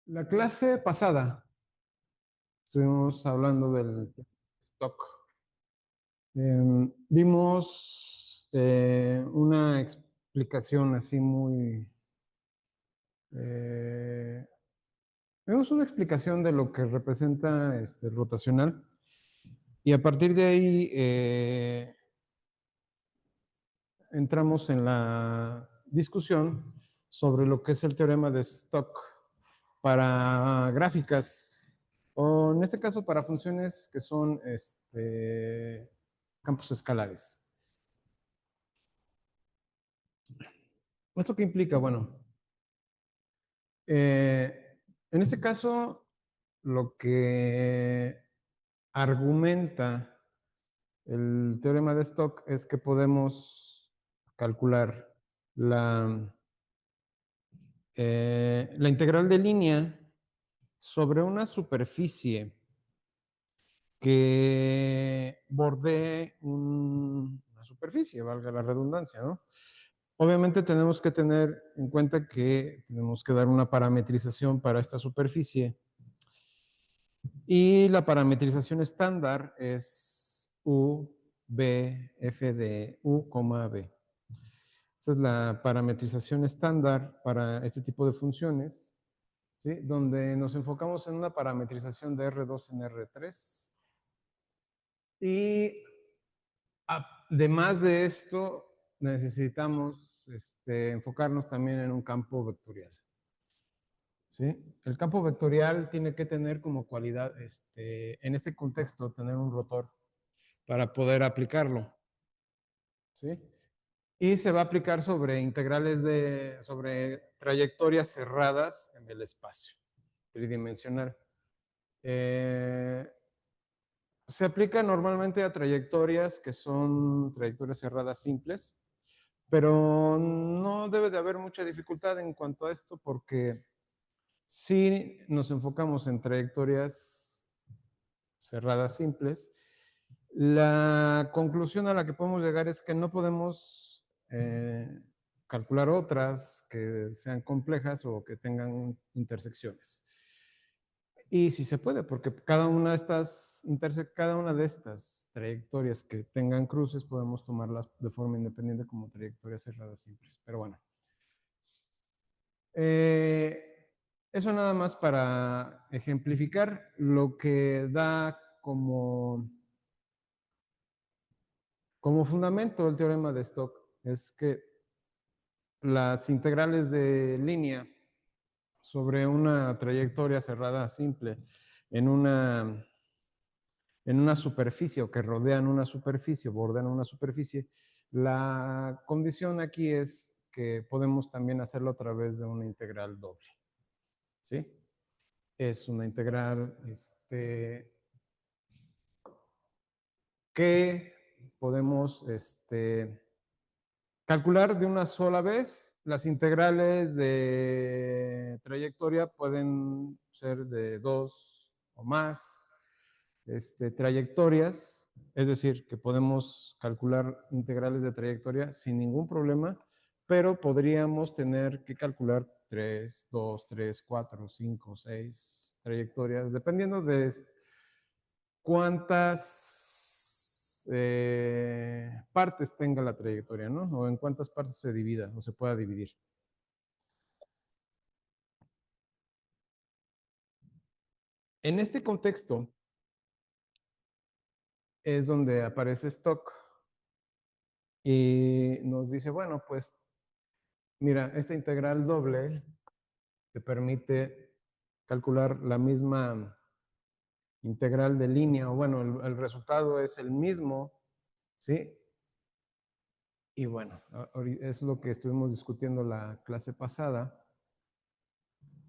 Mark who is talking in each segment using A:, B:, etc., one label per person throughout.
A: La clase pasada estuvimos hablando del stock. Vimos una explicación así muy... eh, vimos una explicación de lo que representa rotacional y a partir de ahí entramos en la discusión sobre lo que es el teorema de Stock para gráficas, o en este caso para funciones que son campos escalares. ¿Esto qué implica? Bueno, en este caso lo que argumenta el teorema de Stock es que podemos calcular la integral de línea sobre una superficie que bordee una superficie, valga la redundancia, ¿no? Obviamente tenemos que tener en cuenta que tenemos que dar una parametrización para esta superficie y la parametrización estándar es U, B, F de U, B. Esta es la parametrización estándar para este tipo de funciones, ¿sí? Donde nos enfocamos en una parametrización de R2 en R3. Y además de esto, necesitamos enfocarnos también en un campo vectorial. ¿Sí? El campo vectorial tiene que tener como cualidad, en este contexto, tener un rotor para poder aplicarlo. ¿Sí? Y se va a aplicar sobre integrales sobre trayectorias cerradas en el espacio tridimensional. Se aplica normalmente a trayectorias que son trayectorias cerradas simples, pero no debe de haber mucha dificultad en cuanto a esto porque si nos enfocamos en trayectorias cerradas simples, la conclusión a la que podemos llegar es que no podemos calcular otras que sean complejas o que tengan intersecciones. Y sí se puede, porque cada una de estas trayectorias que tengan cruces podemos tomarlas de forma independiente como trayectorias cerradas simples. Pero bueno. Eso nada más para ejemplificar lo que da como fundamento el teorema de Stock. Es que las integrales de línea sobre una trayectoria cerrada simple en una superficie o que rodean una superficie, bordean una superficie, la condición aquí es que podemos también hacerlo a través de una integral doble. ¿Sí? Es una integral que podemos calcular de una sola vez. Las integrales de trayectoria pueden ser de dos o más trayectorias, es decir, que podemos calcular integrales de trayectoria sin ningún problema, pero podríamos tener que calcular 3, 2, 3, 4, 5, 6 trayectorias, dependiendo de cuántas partes tenga la trayectoria, ¿no? O en cuántas partes se divida o se pueda dividir. En este contexto es donde aparece Stock y nos dice, bueno, pues mira, esta integral doble te permite calcular la misma integral de línea, o bueno, el resultado es el mismo, ¿sí? Y bueno, es lo que estuvimos discutiendo la clase pasada,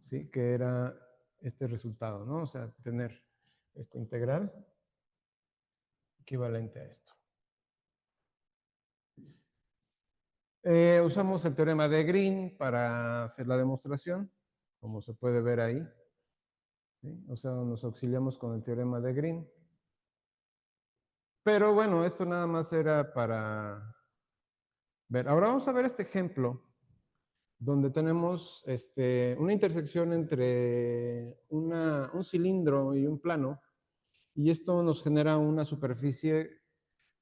A: ¿sí? Que era este resultado, ¿no? O sea, tener esta integral equivalente a esto. Usamos el teorema de Green para hacer la demostración, como se puede ver ahí. ¿sí? O sea, nos auxiliamos con el teorema de Green. Pero bueno, esto nada más era para ver. Ahora vamos a ver este ejemplo donde tenemos una intersección entre un cilindro y un plano, y esto nos genera una superficie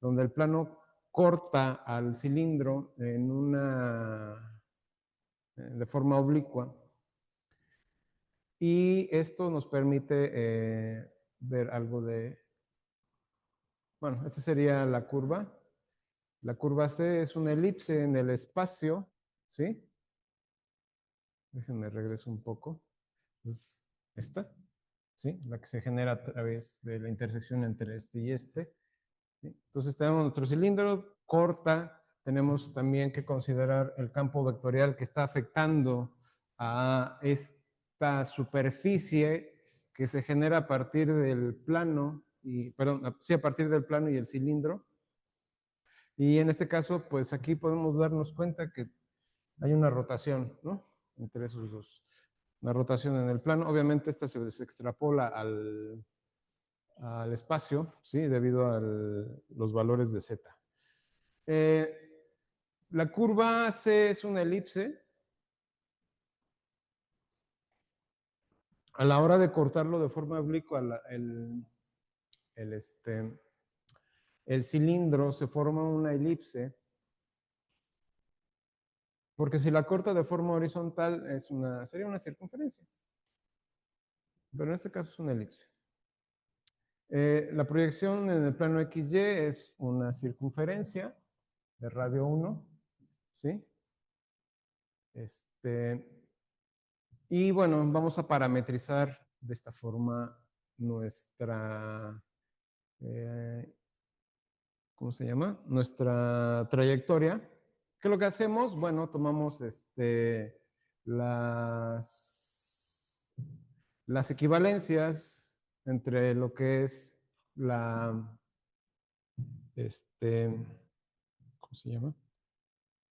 A: donde el plano corta al cilindro de forma oblicua, y esto nos permite ver algo de, bueno, esta sería la curva. La curva C es una elipse en el espacio, ¿sí? Déjenme regreso un poco. Es esta, ¿sí? La que se genera a través de la intersección entre este y este. ¿Sí? Entonces tenemos nuestro cilindro, corta, tenemos también que considerar el campo vectorial que está afectando a esta superficie que se genera a partir del plano, perdón, sí, a partir del plano y el cilindro. Y en este caso, pues aquí podemos darnos cuenta que hay una rotación, ¿no? Entre esos dos. Una rotación en el plano. Obviamente esta se extrapola al espacio, ¿sí? Debido a los valores de z. La curva C es una elipse. A la hora de cortarlo de forma oblicua, el, el cilindro se forma una elipse, porque si la corta de forma horizontal sería una circunferencia, pero en este caso es una elipse. La proyección en el plano XY es una circunferencia de radio 1, ¿sí? Y bueno, vamos a parametrizar de esta forma nuestra, ¿cómo se llama? Nuestra trayectoria. ¿Qué es lo que hacemos? Bueno, tomamos las equivalencias entre lo que es ¿cómo se llama?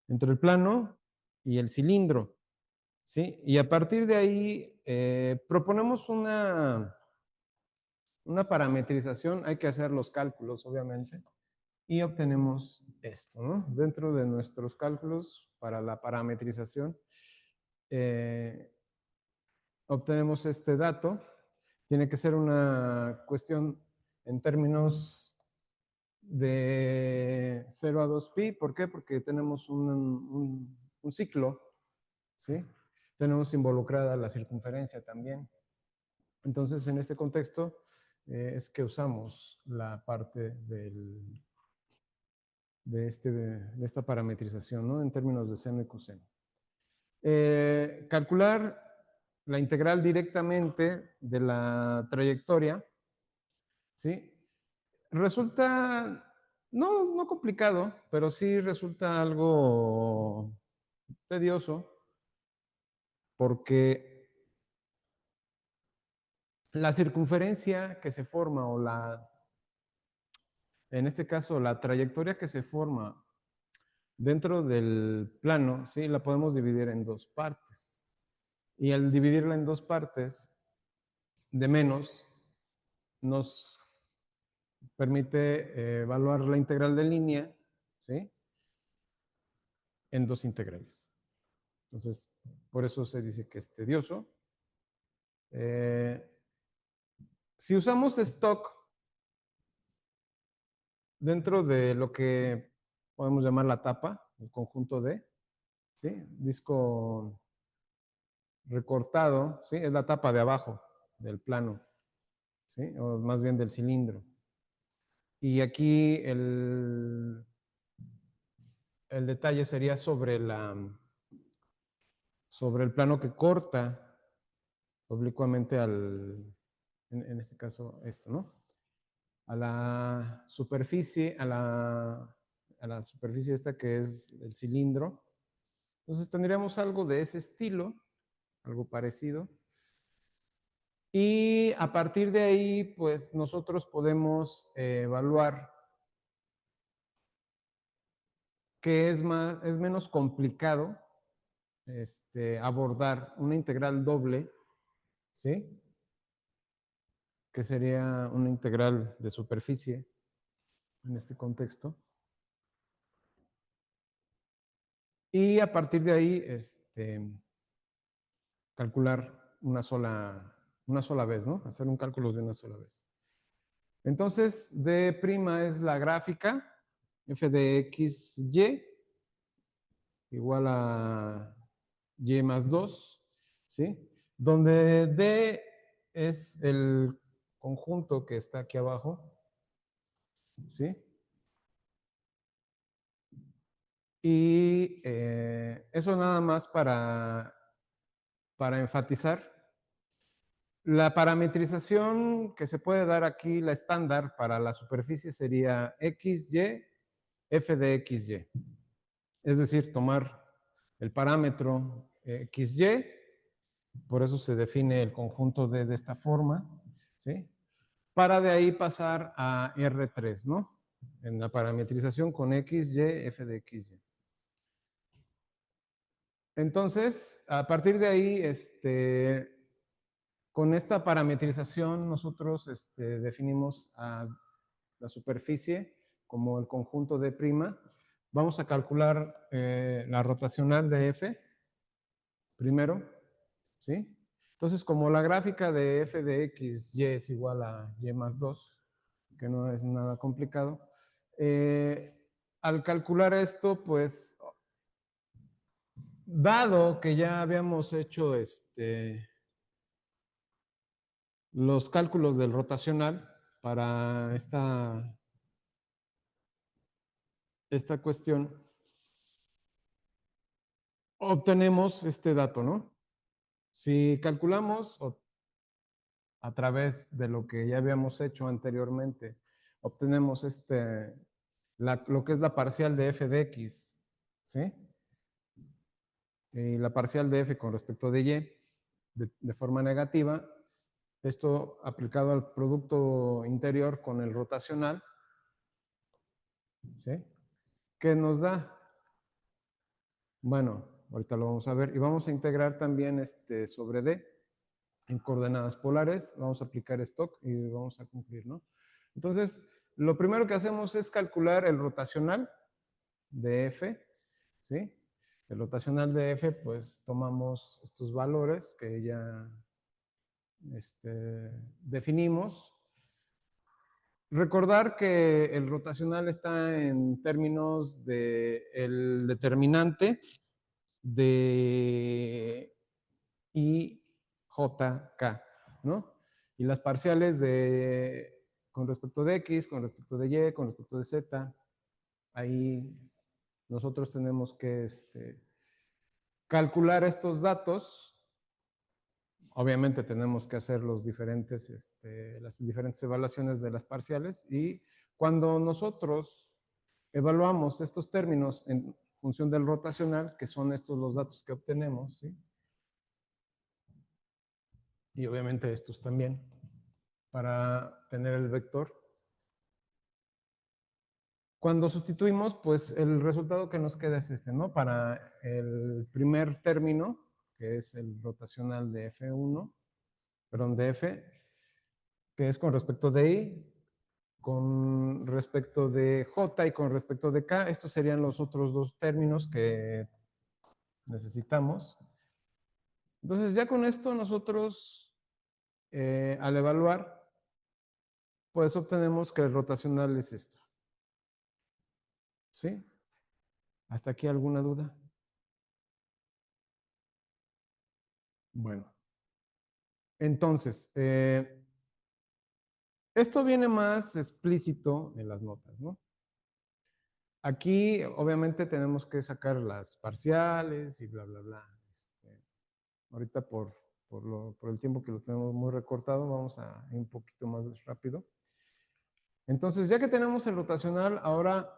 A: Entre el plano y el cilindro, ¿sí? Y a partir de ahí proponemos una parametrización, hay que hacer los cálculos, obviamente, y obtenemos esto, ¿no? Dentro de nuestros cálculos para la parametrización, obtenemos este dato. Tiene que ser una cuestión en términos de 0 a 2pi. ¿Por qué? Porque tenemos un ciclo, ¿sí? Tenemos involucrada la circunferencia también. Entonces, en este contexto, es que usamos la parte de esta parametrización, ¿no? En términos de seno y coseno. Calcular la integral directamente de la trayectoria, ¿sí? Resulta no complicado, pero sí resulta algo tedioso, porque la circunferencia que se forma, en este caso, la trayectoria que se forma dentro del plano, ¿sí? La podemos dividir en dos partes. Y al dividirla en dos partes, de menos, nos permite evaluar la integral de línea, ¿sí? En dos integrales. Entonces, por eso se dice que es tedioso. Si usamos stock dentro de lo que podemos llamar la tapa, el conjunto D, ¿sí? Disco recortado, ¿sí? Es la tapa de abajo del plano, ¿sí? O más bien del cilindro. Y aquí el detalle sería sobre el plano que corta oblicuamente en este caso esto, ¿no? A la superficie, a la superficie esta que es el cilindro. Entonces tendríamos algo de ese estilo, algo parecido. Y a partir de ahí, pues nosotros podemos evaluar que es menos complicado abordar una integral doble, ¿sí? que sería una integral de superficie en este contexto. Y a partir de ahí, calcular una sola vez, ¿no? Hacer un cálculo de una sola vez. Entonces, D' es la gráfica, f de x, y, igual a y más 2, ¿sí? Donde D es el conjunto que está aquí abajo, ¿sí? Y eso nada más para enfatizar. La parametrización que se puede dar aquí, la estándar para la superficie sería XY, f de XY. Es decir, tomar el parámetro XY, por eso se define el conjunto de esta forma, ¿sí? Para de ahí pasar a R3, ¿no? En la parametrización con XY, f de XY. Entonces, a partir de ahí, con esta parametrización nosotros definimos a la superficie como el conjunto de prima. Vamos a calcular la rotacional de F primero, ¿sí? Entonces, como la gráfica de F de X, Y es igual a Y más 2, que no es nada complicado, al calcular esto, pues, dado que ya habíamos hecho los cálculos del rotacional para esta cuestión, obtenemos este dato, ¿no? Si calculamos a través de lo que ya habíamos hecho anteriormente, obtenemos lo que es la parcial de f de x, ¿sí? Y la parcial de f con respecto de y, de forma negativa, esto aplicado al producto interior con el rotacional, ¿sí? ¿Qué nos da? Bueno, ahorita lo vamos a ver. Y vamos a integrar también sobre D en coordenadas polares. Vamos a aplicar stock y vamos a cumplir, ¿no? Entonces, lo primero que hacemos es calcular el rotacional de F, ¿sí? El rotacional de F, pues tomamos estos valores que ya definimos. Recordar que el rotacional está en términos del determinante de IJK, ¿no? Y las parciales con respecto de X, con respecto de Y, con respecto de Z, ahí nosotros tenemos que calcular estos datos. Obviamente tenemos que hacer las diferentes evaluaciones de las parciales y cuando nosotros evaluamos estos términos en función del rotacional, que son estos los datos que obtenemos, ¿sí? Y obviamente estos también, para tener el vector. Cuando sustituimos, pues el resultado que nos queda es ¿no? Para el primer término, que es el rotacional de F1, perdón, de F, que es con respecto de I, con respecto de J y con respecto de K, estos serían los otros dos términos que necesitamos. Entonces, ya con esto nosotros, al evaluar, pues obtenemos que el rotacional es esto. ¿Sí? ¿Hasta aquí alguna duda? Bueno, entonces, esto viene más explícito en las notas, ¿no? Aquí, obviamente, tenemos que sacar las parciales y bla, bla, bla. Ahorita por el tiempo que lo tenemos muy recortado, vamos a ir un poquito más rápido. Entonces, ya que tenemos el rotacional, ahora,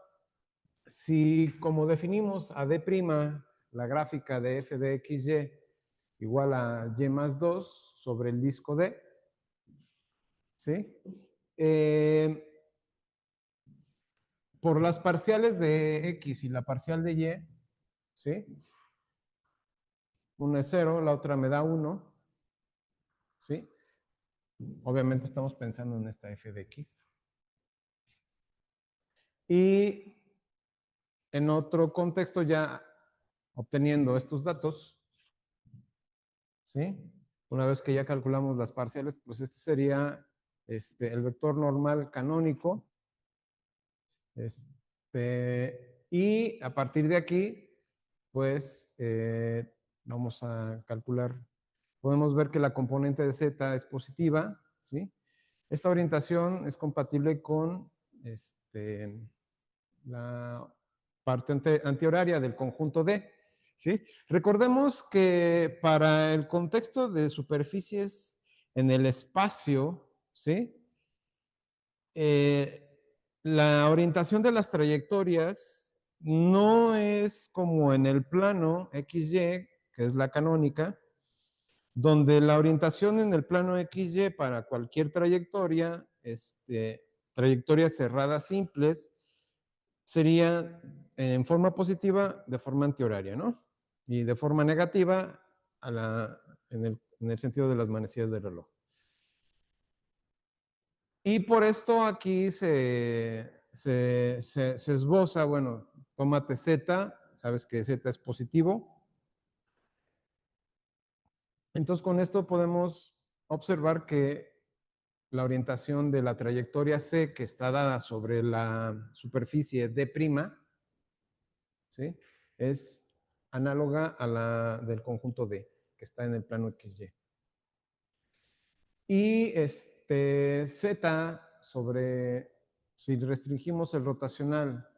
A: si como definimos a D', la gráfica de f de xy igual a y más 2 sobre el disco D, ¿sí? Por las parciales de x y la parcial de y, ¿sí? Una es 0, la otra me da 1, ¿sí? Obviamente estamos pensando en esta f de x. Y en otro contexto, ya obteniendo estos datos, ¿sí? Una vez que ya calculamos las parciales, pues este sería el vector normal canónico. Y a partir de aquí, pues vamos a calcular. Podemos ver que la componente de z es positiva, ¿sí? Esta orientación es compatible con la parte antihoraria del conjunto D, ¿sí? Recordemos que para el contexto de superficies en el espacio, ¿sí? La orientación de las trayectorias no es como en el plano XY, que es la canónica, donde la orientación en el plano XY para cualquier trayectoria, trayectorias cerradas simples, sería en forma positiva de forma antihoraria, ¿no? Y de forma negativa en el sentido de las manecillas del reloj. Y por esto aquí se esboza, bueno, tómate Z, sabes que Z es positivo. Entonces con esto podemos observar que la orientación de la trayectoria C que está dada sobre la superficie D', ¿sí? Es análoga a la del conjunto D, que está en el plano XY. Y Z sobre, si restringimos el rotacional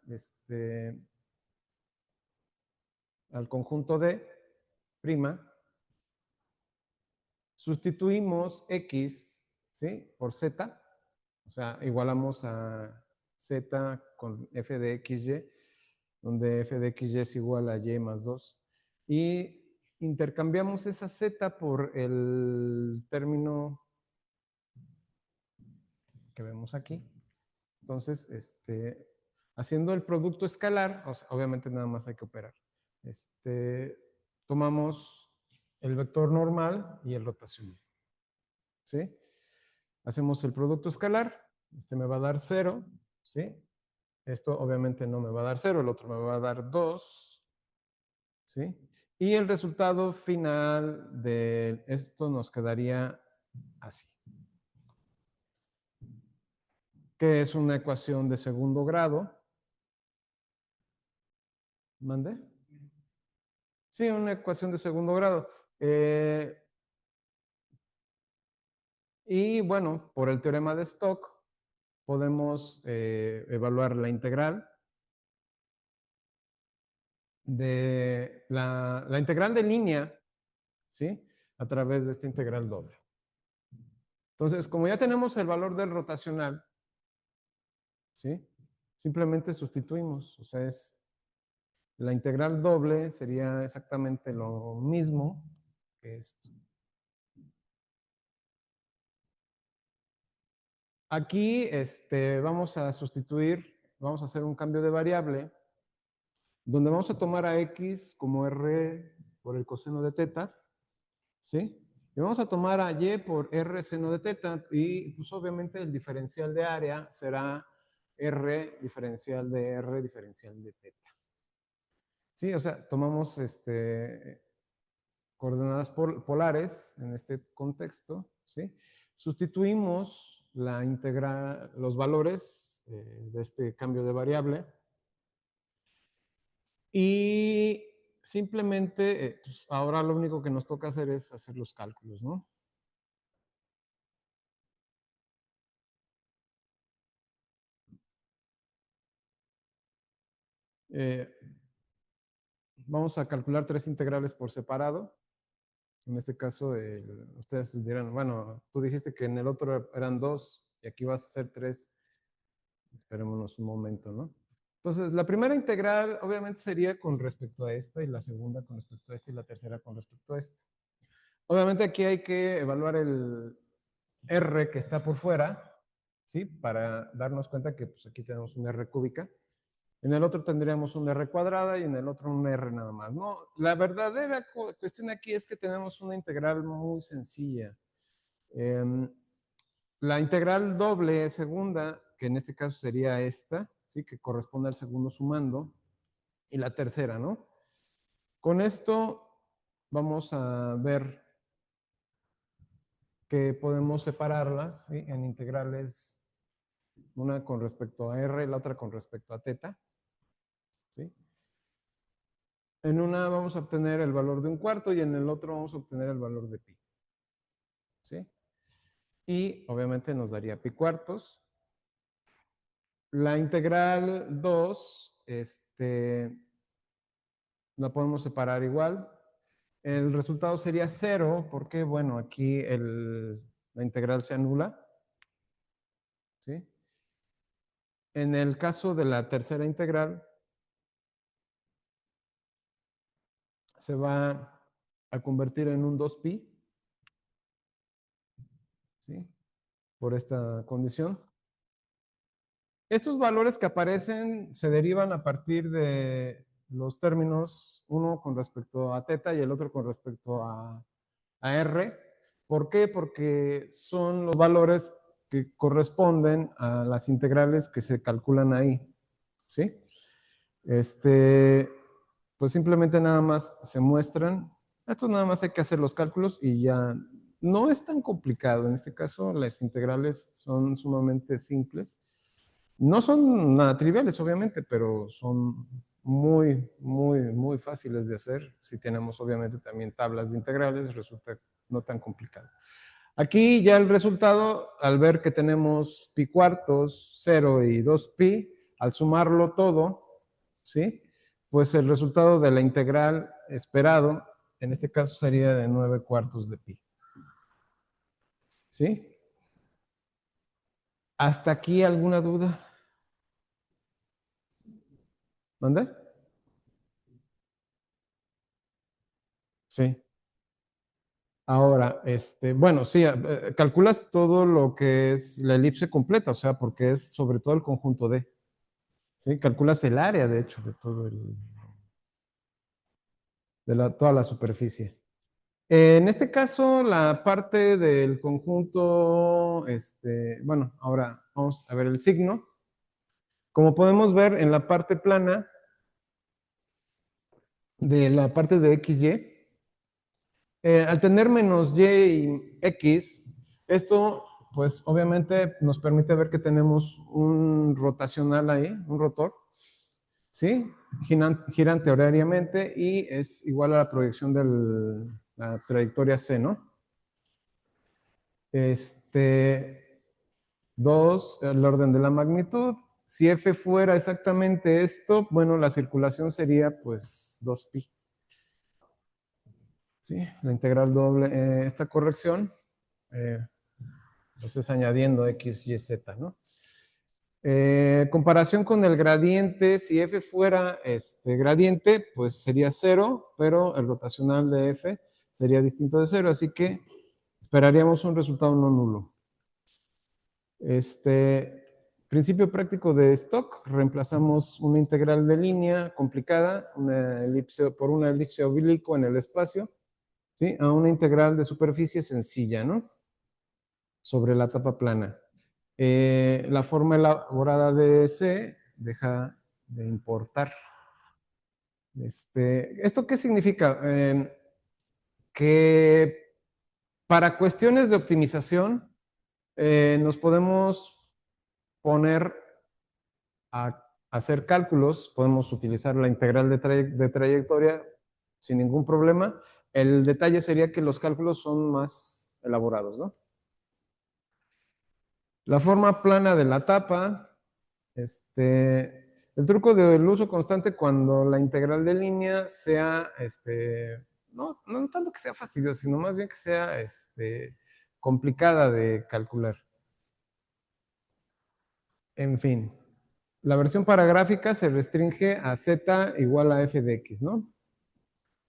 A: al conjunto D', sustituimos X, ¿sí? Por Z, o sea, igualamos a Z con f de XY, donde f de XY es igual a Y más 2. Y intercambiamos esa Z por el término que vemos aquí. Entonces, haciendo el producto escalar, o sea, obviamente nada más hay que operar. Tomamos el vector normal y el rotacional. ¿Sí? Hacemos el producto escalar, me va a dar 0, ¿sí? Esto obviamente no me va a dar 0, el otro me va a dar 2, ¿sí? Y el resultado final de esto nos quedaría así, que es una ecuación de segundo grado. ¿Mande? Sí, una ecuación de segundo grado. Y bueno, por el teorema de Stock podemos evaluar la integral de la integral de línea, ¿sí? A través de esta integral doble. Entonces, como ya tenemos el valor del rotacional, ¿sí? Simplemente sustituimos, o sea, la integral doble sería exactamente lo mismo que esto. Aquí vamos a sustituir, vamos a hacer un cambio de variable, donde vamos a tomar a x como r por el coseno de teta, ¿sí? Y vamos a tomar a y por r seno de teta, y pues obviamente el diferencial de área será r diferencial de r diferencial de teta. Sí, o sea, tomamos coordenadas polares en este contexto, ¿sí? Sustituimos la integral, los valores de este cambio de variable y simplemente, pues ahora lo único que nos toca hacer es hacer los cálculos, ¿no? Eh, Vamos a calcular tres integrales por separado. En este caso, ustedes dirán, bueno, tú dijiste que en el otro eran dos y aquí vas a ser tres. Esperémonos un momento, ¿no? Entonces, la primera integral obviamente sería con respecto a esta y la segunda con respecto a esta y la tercera con respecto a esta. Obviamente aquí hay que evaluar el r que está por fuera, ¿sí? Para darnos cuenta que pues, aquí tenemos una r cúbica. En el otro tendríamos un r cuadrada y en el otro un r nada más. No, la verdadera cuestión aquí es que tenemos una integral muy sencilla. La integral doble segunda, que en este caso sería esta, ¿sí? Que corresponde al segundo sumando, y la tercera, ¿no? Con esto vamos a ver que podemos separarlas, ¿sí? En integrales, una con respecto a r, la otra con respecto a teta, ¿sí? En una vamos a obtener el valor de un cuarto y en el otro vamos a obtener el valor de pi, ¿sí? Y obviamente nos daría pi cuartos. La integral 2, la podemos separar igual. El resultado sería 0, porque, bueno, aquí la integral se anula, ¿sí? En el caso de la tercera integral, se va a convertir en un 2pi, ¿sí? Por esta condición. Estos valores que aparecen se derivan a partir de los términos, uno con respecto a teta y el otro con respecto a R. ¿Por qué? Porque son los valores que corresponden a las integrales que se calculan ahí, ¿sí? Pues simplemente nada más se muestran. Esto nada más hay que hacer los cálculos y ya no es tan complicado. En este caso, las integrales son sumamente simples. No son nada triviales, obviamente, pero son muy, muy, muy fáciles de hacer. Si tenemos, obviamente, también tablas de integrales, resulta no tan complicado. Aquí ya el resultado, al ver que tenemos pi cuartos, 0 y 2pi, al sumarlo todo, ¿sí? Pues el resultado de la integral esperado, en este caso sería de 9 cuartos de pi. ¿Sí? ¿Hasta aquí alguna duda? ¿Mande? Sí. Ahora, bueno, sí, calculas todo lo que es la elipse completa, o sea, porque es sobre todo el conjunto D. ¿Sí? Calculas el área, de hecho, de todo toda la superficie. En este caso, la parte del conjunto, bueno, ahora vamos a ver el signo. Como podemos ver en la parte plana de la parte de XY, al tener menos Y y X, esto pues obviamente nos permite ver que tenemos un rotacional ahí, un rotor, ¿sí? Giran horariamente y es igual a la proyección de la trayectoria C, ¿no? 2, el orden de la magnitud. Si F fuera exactamente esto, bueno, la circulación sería pues 2pi. ¿Sí? La integral doble, esta corrección, pues es añadiendo x, y, z, ¿no? Comparación con el gradiente, si F fuera gradiente, pues sería 0, pero el rotacional de F sería distinto de 0, así que esperaríamos un resultado no nulo. Principio práctico de Stock, reemplazamos una integral de línea complicada, por una elipse oblicuo en el espacio, ¿sí? A una integral de superficie sencilla, ¿no? Sobre la tapa plana. La forma elaborada de C deja de importar. ¿Esto qué significa? Que para cuestiones de optimización nos podemos poner a hacer cálculos, podemos utilizar la integral de trayectoria sin ningún problema. El detalle sería que los cálculos son más elaborados, ¿no? La forma plana de la tapa, el truco del uso constante cuando la integral de línea sea, no tanto que sea fastidiosa, sino más bien que sea complicada de calcular. En fin, la versión para gráfica se restringe a z igual a f de x, ¿no?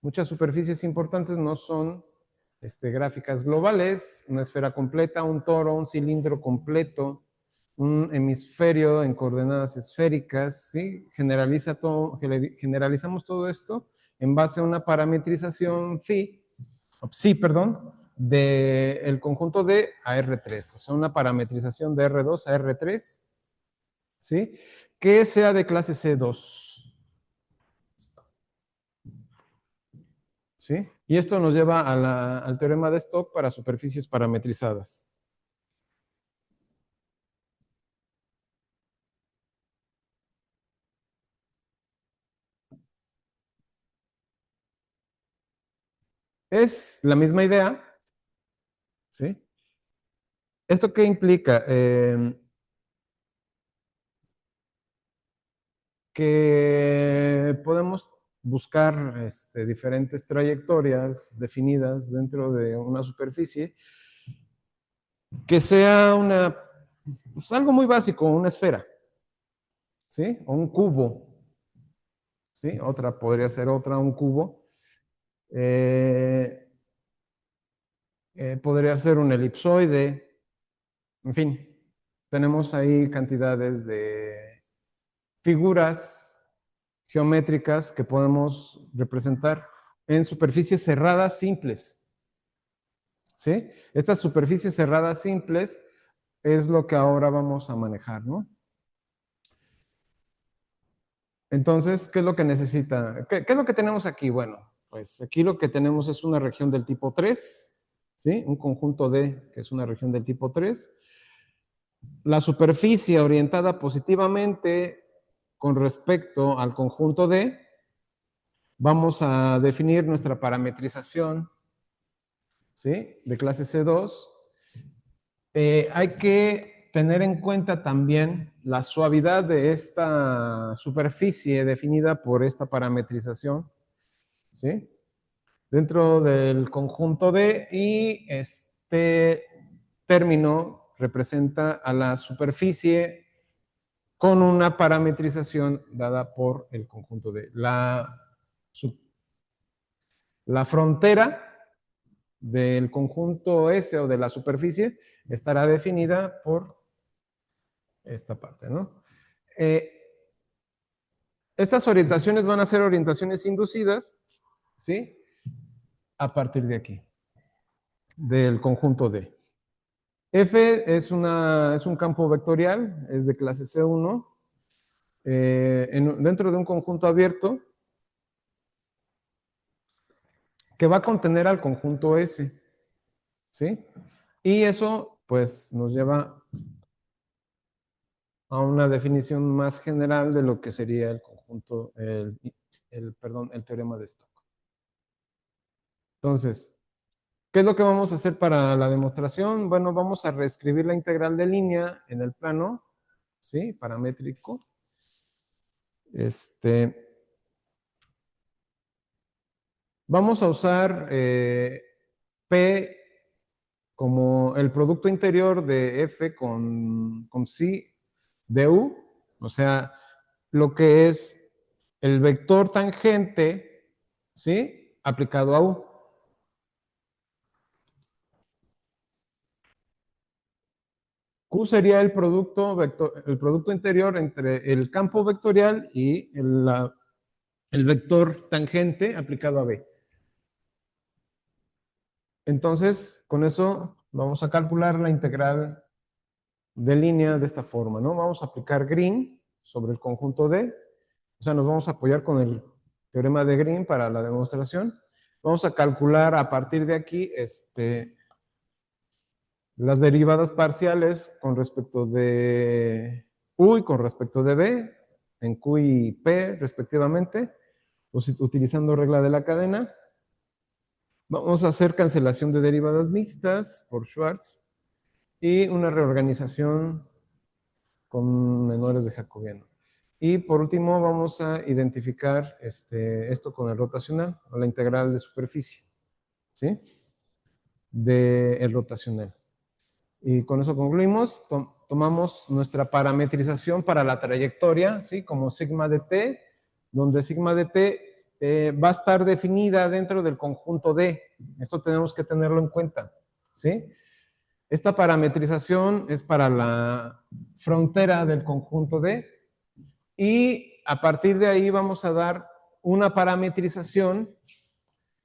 A: Muchas superficies importantes no son gráficas globales, una esfera completa, un toro, un cilindro completo, un hemisferio en coordenadas esféricas, ¿sí? Generalizamos todo esto en base a una parametrización psi, perdón, del conjunto D a R3, o sea, una parametrización de R2 a R3, ¿sí? Que sea de clase C2, ¿sí? Y esto nos lleva al teorema de Stokes para superficies parametrizadas. Es la misma idea, ¿sí? ¿Esto qué implica? Que podemos buscar diferentes trayectorias definidas dentro de una superficie que sea pues algo muy básico, una esfera, ¿sí? O un cubo, ¿sí? Otra podría ser un cubo. Eh, podría ser un elipsoide, en fin, tenemos ahí cantidades de figuras geométricas que podemos representar en superficies cerradas simples, ¿sí? Estas superficies cerradas simples es lo que ahora vamos a manejar, ¿no? Entonces, ¿qué es lo que necesita? ¿Qué es lo que tenemos aquí? Bueno, pues aquí lo que tenemos es una región del tipo 3, ¿sí? Un conjunto D, que es una región del tipo 3. La superficie orientada positivamente con respecto al conjunto D, vamos a definir nuestra parametrización, ¿sí? De clase C2. Hay que tener en cuenta también la suavidad de esta superficie definida por esta parametrización, ¿sí? Dentro del conjunto D, y este término representa a la superficie con una parametrización dada por el conjunto D. La frontera del conjunto S o de la superficie estará definida por esta parte, ¿no? Eh, estas orientaciones van a ser orientaciones inducidas, ¿sí? A partir de aquí, del conjunto D. F es un campo vectorial, es de clase C1, dentro de un conjunto abierto que va a contener al conjunto S, ¿sí? Y eso, pues, nos lleva a una definición más general de lo que sería el conjunto, perdón, el teorema de Stokes. Entonces, ¿qué es lo que vamos a hacer para la demostración? Bueno, vamos a reescribir la integral de línea en el plano, ¿sí? Paramétrico. Vamos a usar P como el producto interior de F con psi de U, o sea, lo que es el vector tangente, ¿sí? Aplicado a U. Q sería el producto interior entre el campo vectorial y el vector tangente aplicado a B. Entonces, con eso vamos a calcular la integral de línea de esta forma, ¿no? Vamos a aplicar Green sobre el conjunto D, o sea, nos vamos a apoyar con el teorema de Green para la demostración. Vamos a calcular a partir de aquí las derivadas parciales con respecto de U y con respecto de B, en Q y P respectivamente, utilizando regla de la cadena. Vamos a hacer cancelación de derivadas mixtas por Schwarz y una reorganización con menores de jacobiano. Y por último vamos a identificar esto con el rotacional, o la integral de superficie, ¿sí? El rotacional. Y con eso concluimos. Tomamos nuestra parametrización para la trayectoria, ¿sí? Como sigma de t, donde sigma de t va a estar definida dentro del conjunto D. Esto tenemos que tenerlo en cuenta, ¿sí? Esta parametrización es para la frontera del conjunto D, y a partir de ahí vamos a dar una parametrización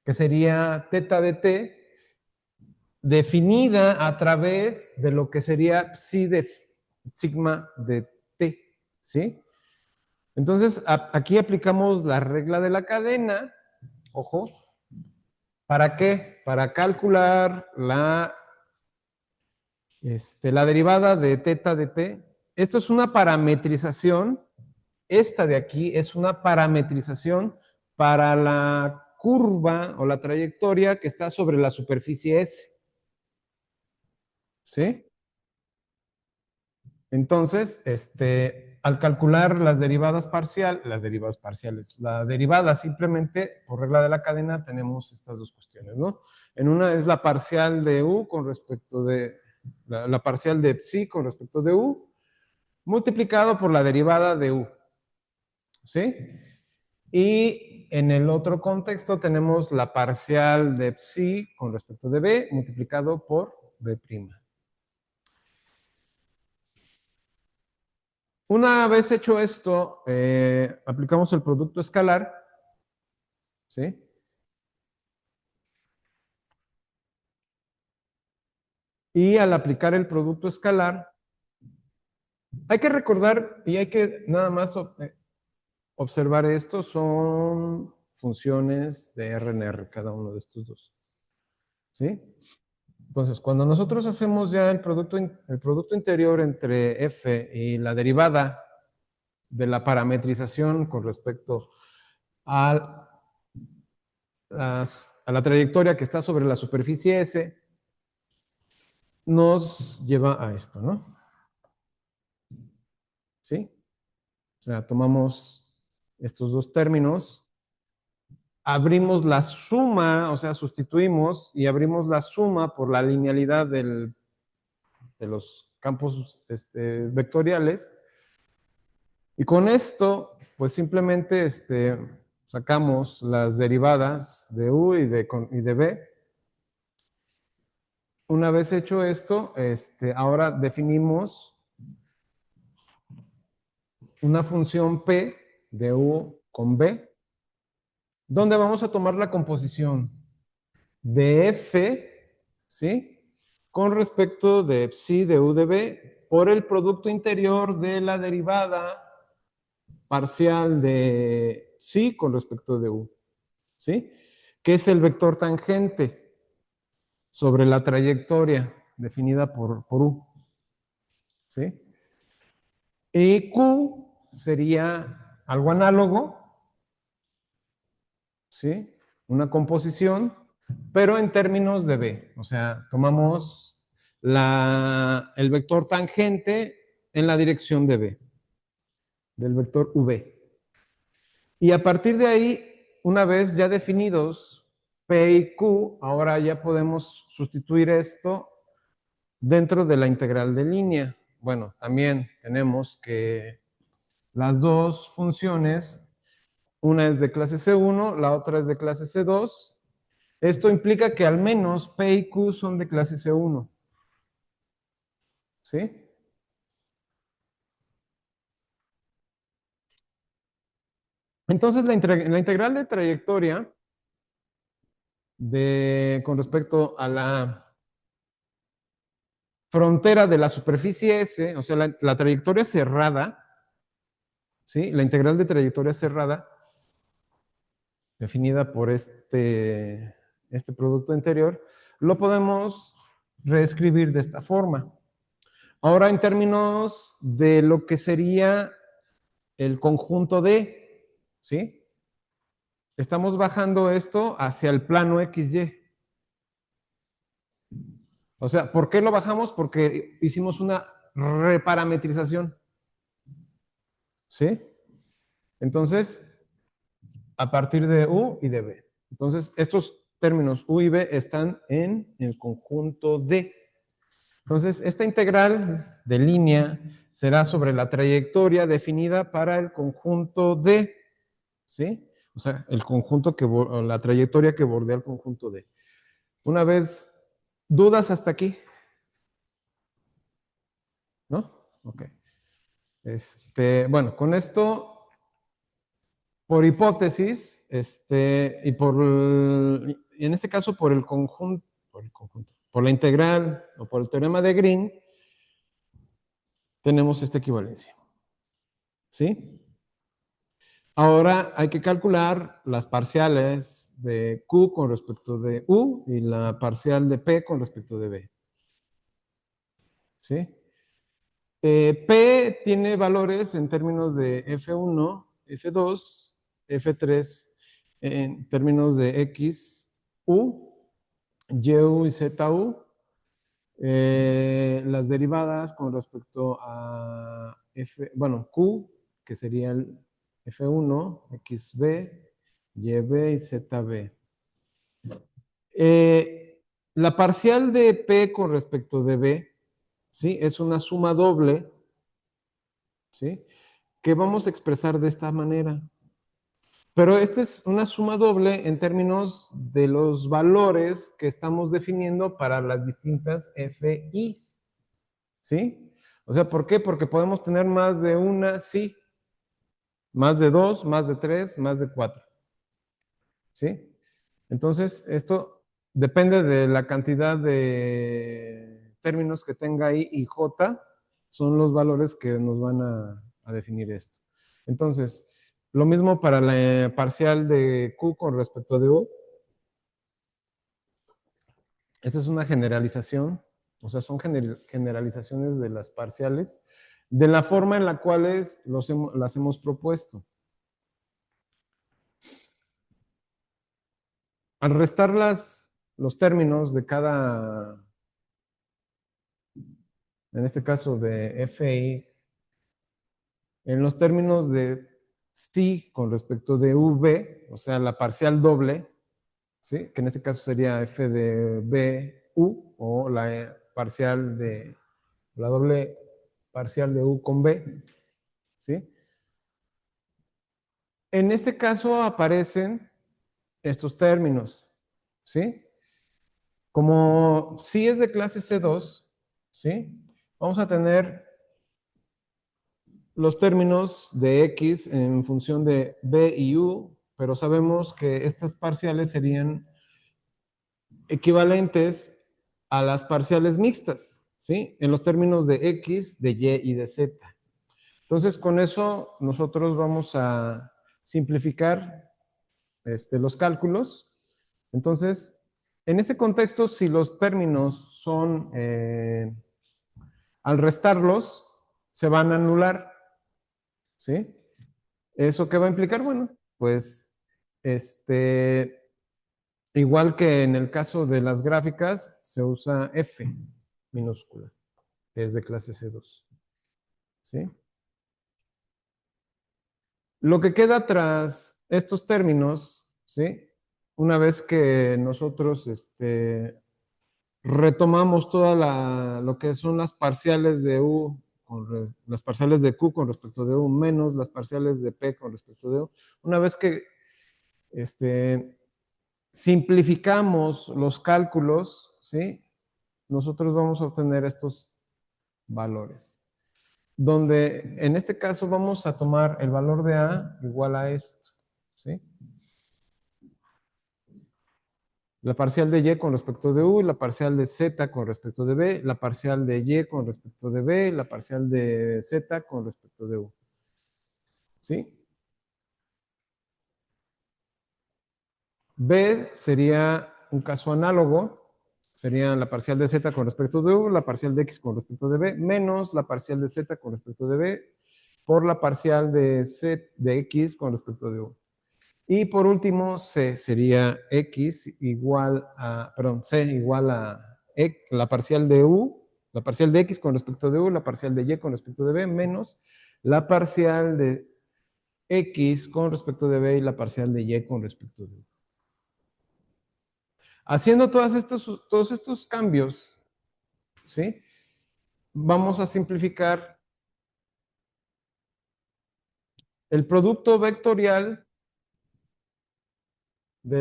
A: que sería teta de t definida a través de lo que sería psi de sigma de t, ¿sí? Entonces, aquí aplicamos la regla de la cadena, ojo, ¿para qué? Para calcular la derivada de teta de t. Esto es una parametrización, esta de aquí es una parametrización para la curva o la trayectoria que está sobre la superficie S, ¿sí? Entonces, al calcular las derivadas parciales, la derivada simplemente por regla de la cadena tenemos estas dos cuestiones, ¿no? En una es la parcial de u con respecto de, la parcial de psi con respecto de u, multiplicado por la derivada de u, ¿sí? Y en el otro contexto tenemos la parcial de psi con respecto de b multiplicado por b'. Una vez hecho esto, aplicamos el producto escalar, ¿sí? Y al aplicar el producto escalar, hay que recordar y hay que nada más observar esto, son funciones de R en R, cada uno de estos dos, ¿sí? Entonces, cuando nosotros hacemos ya el producto interior entre f y la derivada de la parametrización con respecto a, a la trayectoria que está sobre la superficie S, nos lleva a esto, ¿no? ¿Sí? O sea, tomamos estos dos términos, abrimos la suma, o sea, sustituimos y abrimos la suma por la linealidad de los campos vectoriales. Y con esto, pues simplemente sacamos las derivadas de u y de b. Una vez hecho esto, ahora definimos una función p de u con b, donde vamos a tomar la composición de f, ¿sí? Con respecto de psi de u de b por el producto interior de la derivada parcial de psi con respecto de u, ¿sí? Que es el vector tangente sobre la trayectoria definida por u, ¿sí? Y q sería algo análogo, ¿sí? Una composición, pero en términos de b. O sea, tomamos el vector tangente en la dirección de b, del vector v. Y a partir de ahí, una vez ya definidos p y q, ahora ya podemos sustituir esto dentro de la integral de línea. Bueno, también tenemos que las dos funciones, una es de clase C1, la otra es de clase C2. Esto implica que al menos P y Q son de clase C1. ¿Sí? Entonces, la integral de trayectoria con respecto a la frontera de la superficie S, o sea, la trayectoria cerrada, ¿sí? La integral de trayectoria cerrada, definida por este producto interior, lo podemos reescribir de esta forma. Ahora, en términos de lo que sería el conjunto D, ¿sí? Estamos bajando esto hacia el plano XY. O sea, ¿por qué lo bajamos? Porque hicimos una reparametrización, ¿sí? Entonces, a partir de U y de B. Entonces, estos términos U y B están en el conjunto D. Entonces, esta integral de línea será sobre la trayectoria definida para el conjunto D, ¿sí? O sea, el conjunto la trayectoria que bordea el conjunto D. Una vez, ¿dudas hasta aquí? ¿No? Ok. Bueno, con esto, por hipótesis, y en este caso por el conjunto, por la integral o por el teorema de Green, tenemos esta equivalencia. ¿Sí? Ahora hay que calcular las parciales de Q con respecto de U y la parcial de P con respecto de B. ¿Sí? P tiene valores en términos de F1, F2, F3, en términos de X, U, YU y ZU. Las derivadas con respecto a bueno, Q, que sería el F1, XB, YB y ZB. La parcial de P con respecto de B, ¿sí? Es una suma doble, ¿sí? Que vamos a expresar de esta manera. Pero esta es una suma doble en términos de los valores que estamos definiendo para las distintas FI, ¿sí? O sea, ¿por qué? Porque podemos tener más de una sí, más de dos, más de tres, más de cuatro, ¿sí? Entonces, esto depende de la cantidad de términos que tenga I y J, son los valores que nos van a definir esto. Entonces, lo mismo para la parcial de Q con respecto de U. Esta es una generalización, o sea, son generalizaciones de las parciales, de la forma en la cual las hemos propuesto. Al restar los términos de cada, en este caso de FI, en los términos de psi con respecto de V, o sea, la parcial doble, ¿sí? Que en este caso sería F de B, U, o la parcial de, la doble parcial de U con B, ¿sí? En este caso aparecen estos términos, ¿sí? Como si es de clase C2, ¿sí? Vamos a tener los términos de X en función de B y U, pero sabemos que estas parciales serían equivalentes a las parciales mixtas, ¿sí? En los términos de X, de Y y de Z. Entonces, con eso nosotros vamos a simplificar los cálculos. Entonces, en ese contexto, si los términos son, al restarlos, se van a anular, ¿sí? ¿Eso qué va a implicar? Bueno, pues, igual que en el caso de las gráficas, se usa F minúscula, que es de clase C2, ¿sí? Lo que queda tras estos términos, ¿sí? Una vez que nosotros, retomamos lo que son las parciales de U, las parciales de Q con respecto de U, menos las parciales de P con respecto de U. Una vez que simplificamos los cálculos, ¿sí? Nosotros vamos a obtener estos valores. Donde en este caso vamos a tomar el valor de A igual a esto, ¿sí? La parcial de Y con respecto de U, la parcial de Z con respecto de B, la parcial de Y con respecto de B, la parcial de Z con respecto de U. ¿Sí? B sería un caso análogo, sería la parcial de Z con respecto de U, la parcial de X con respecto de B, menos la parcial de Z con respecto de B, por la parcial de X con respecto de U. Y por último, C sería X igual a, perdón, C igual a la parcial de U, la parcial de X con respecto de U, la parcial de Y con respecto de B, menos la parcial de X con respecto de B y la parcial de Y con respecto de U. Haciendo todos estos cambios, ¿sí? Vamos a simplificar el producto vectorial de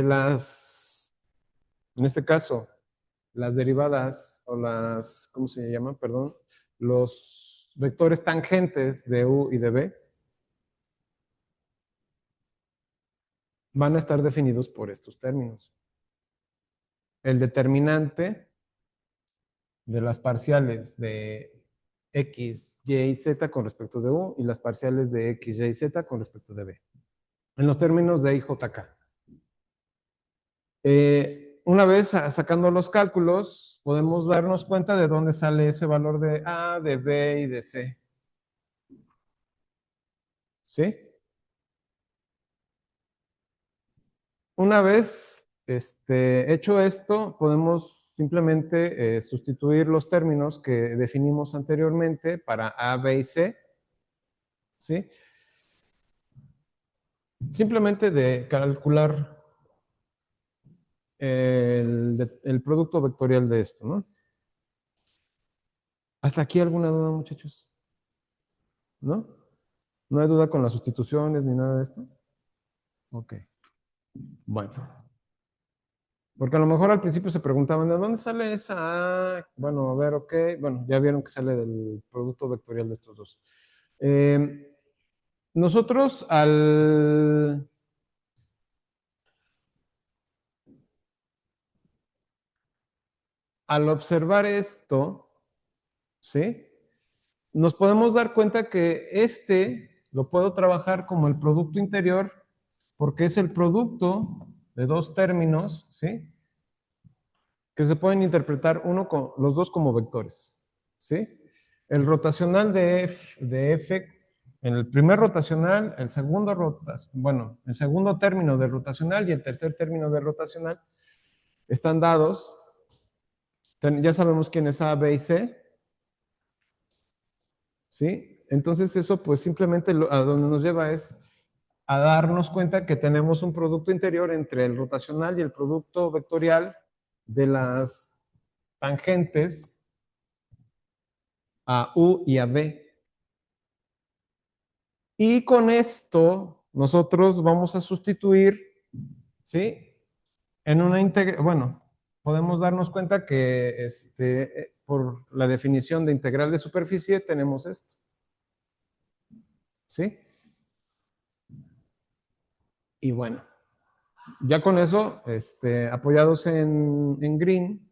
A: en este caso, las derivadas o ¿cómo se llama? Perdón, los vectores tangentes de U y de B van a estar definidos por estos términos. El determinante de las parciales de x, y y z con respecto de u y las parciales de x, y z con respecto de b, en los términos de I, J, K. Una vez sacando los cálculos, podemos darnos cuenta de dónde sale ese valor de A, de B y de C. ¿Sí? Una vez hecho esto, podemos simplemente sustituir los términos que definimos anteriormente para A, B y C. ¿Sí? Simplemente de calcular el producto vectorial de esto, ¿no? ¿Hasta aquí alguna duda, muchachos? ¿No? ¿No hay duda con las sustituciones ni nada de esto? Ok. Bueno. Porque a lo mejor al principio se preguntaban, ¿de dónde sale esa A? Bueno, a ver, ok. Bueno, ya vieron que sale del producto vectorial de estos dos. Nosotros al observar esto, ¿sí? Nos podemos dar cuenta que lo puedo trabajar como el producto interior porque es el producto de dos términos, ¿sí? Que se pueden interpretar los dos como vectores, ¿sí? El rotacional de F, en el primer rotacional, el segundo término de rotacional y el tercer término de rotacional están dados. Ya sabemos quién es A, B y C, ¿sí? Entonces eso pues simplemente a donde nos lleva es a darnos cuenta que tenemos un producto interior entre el rotacional y el producto vectorial de las tangentes a U y a B. Y con esto nosotros vamos a sustituir, ¿sí? En una integral, bueno, podemos darnos cuenta que por la definición de integral de superficie tenemos esto, ¿sí? Y bueno, ya con eso, apoyados en Green,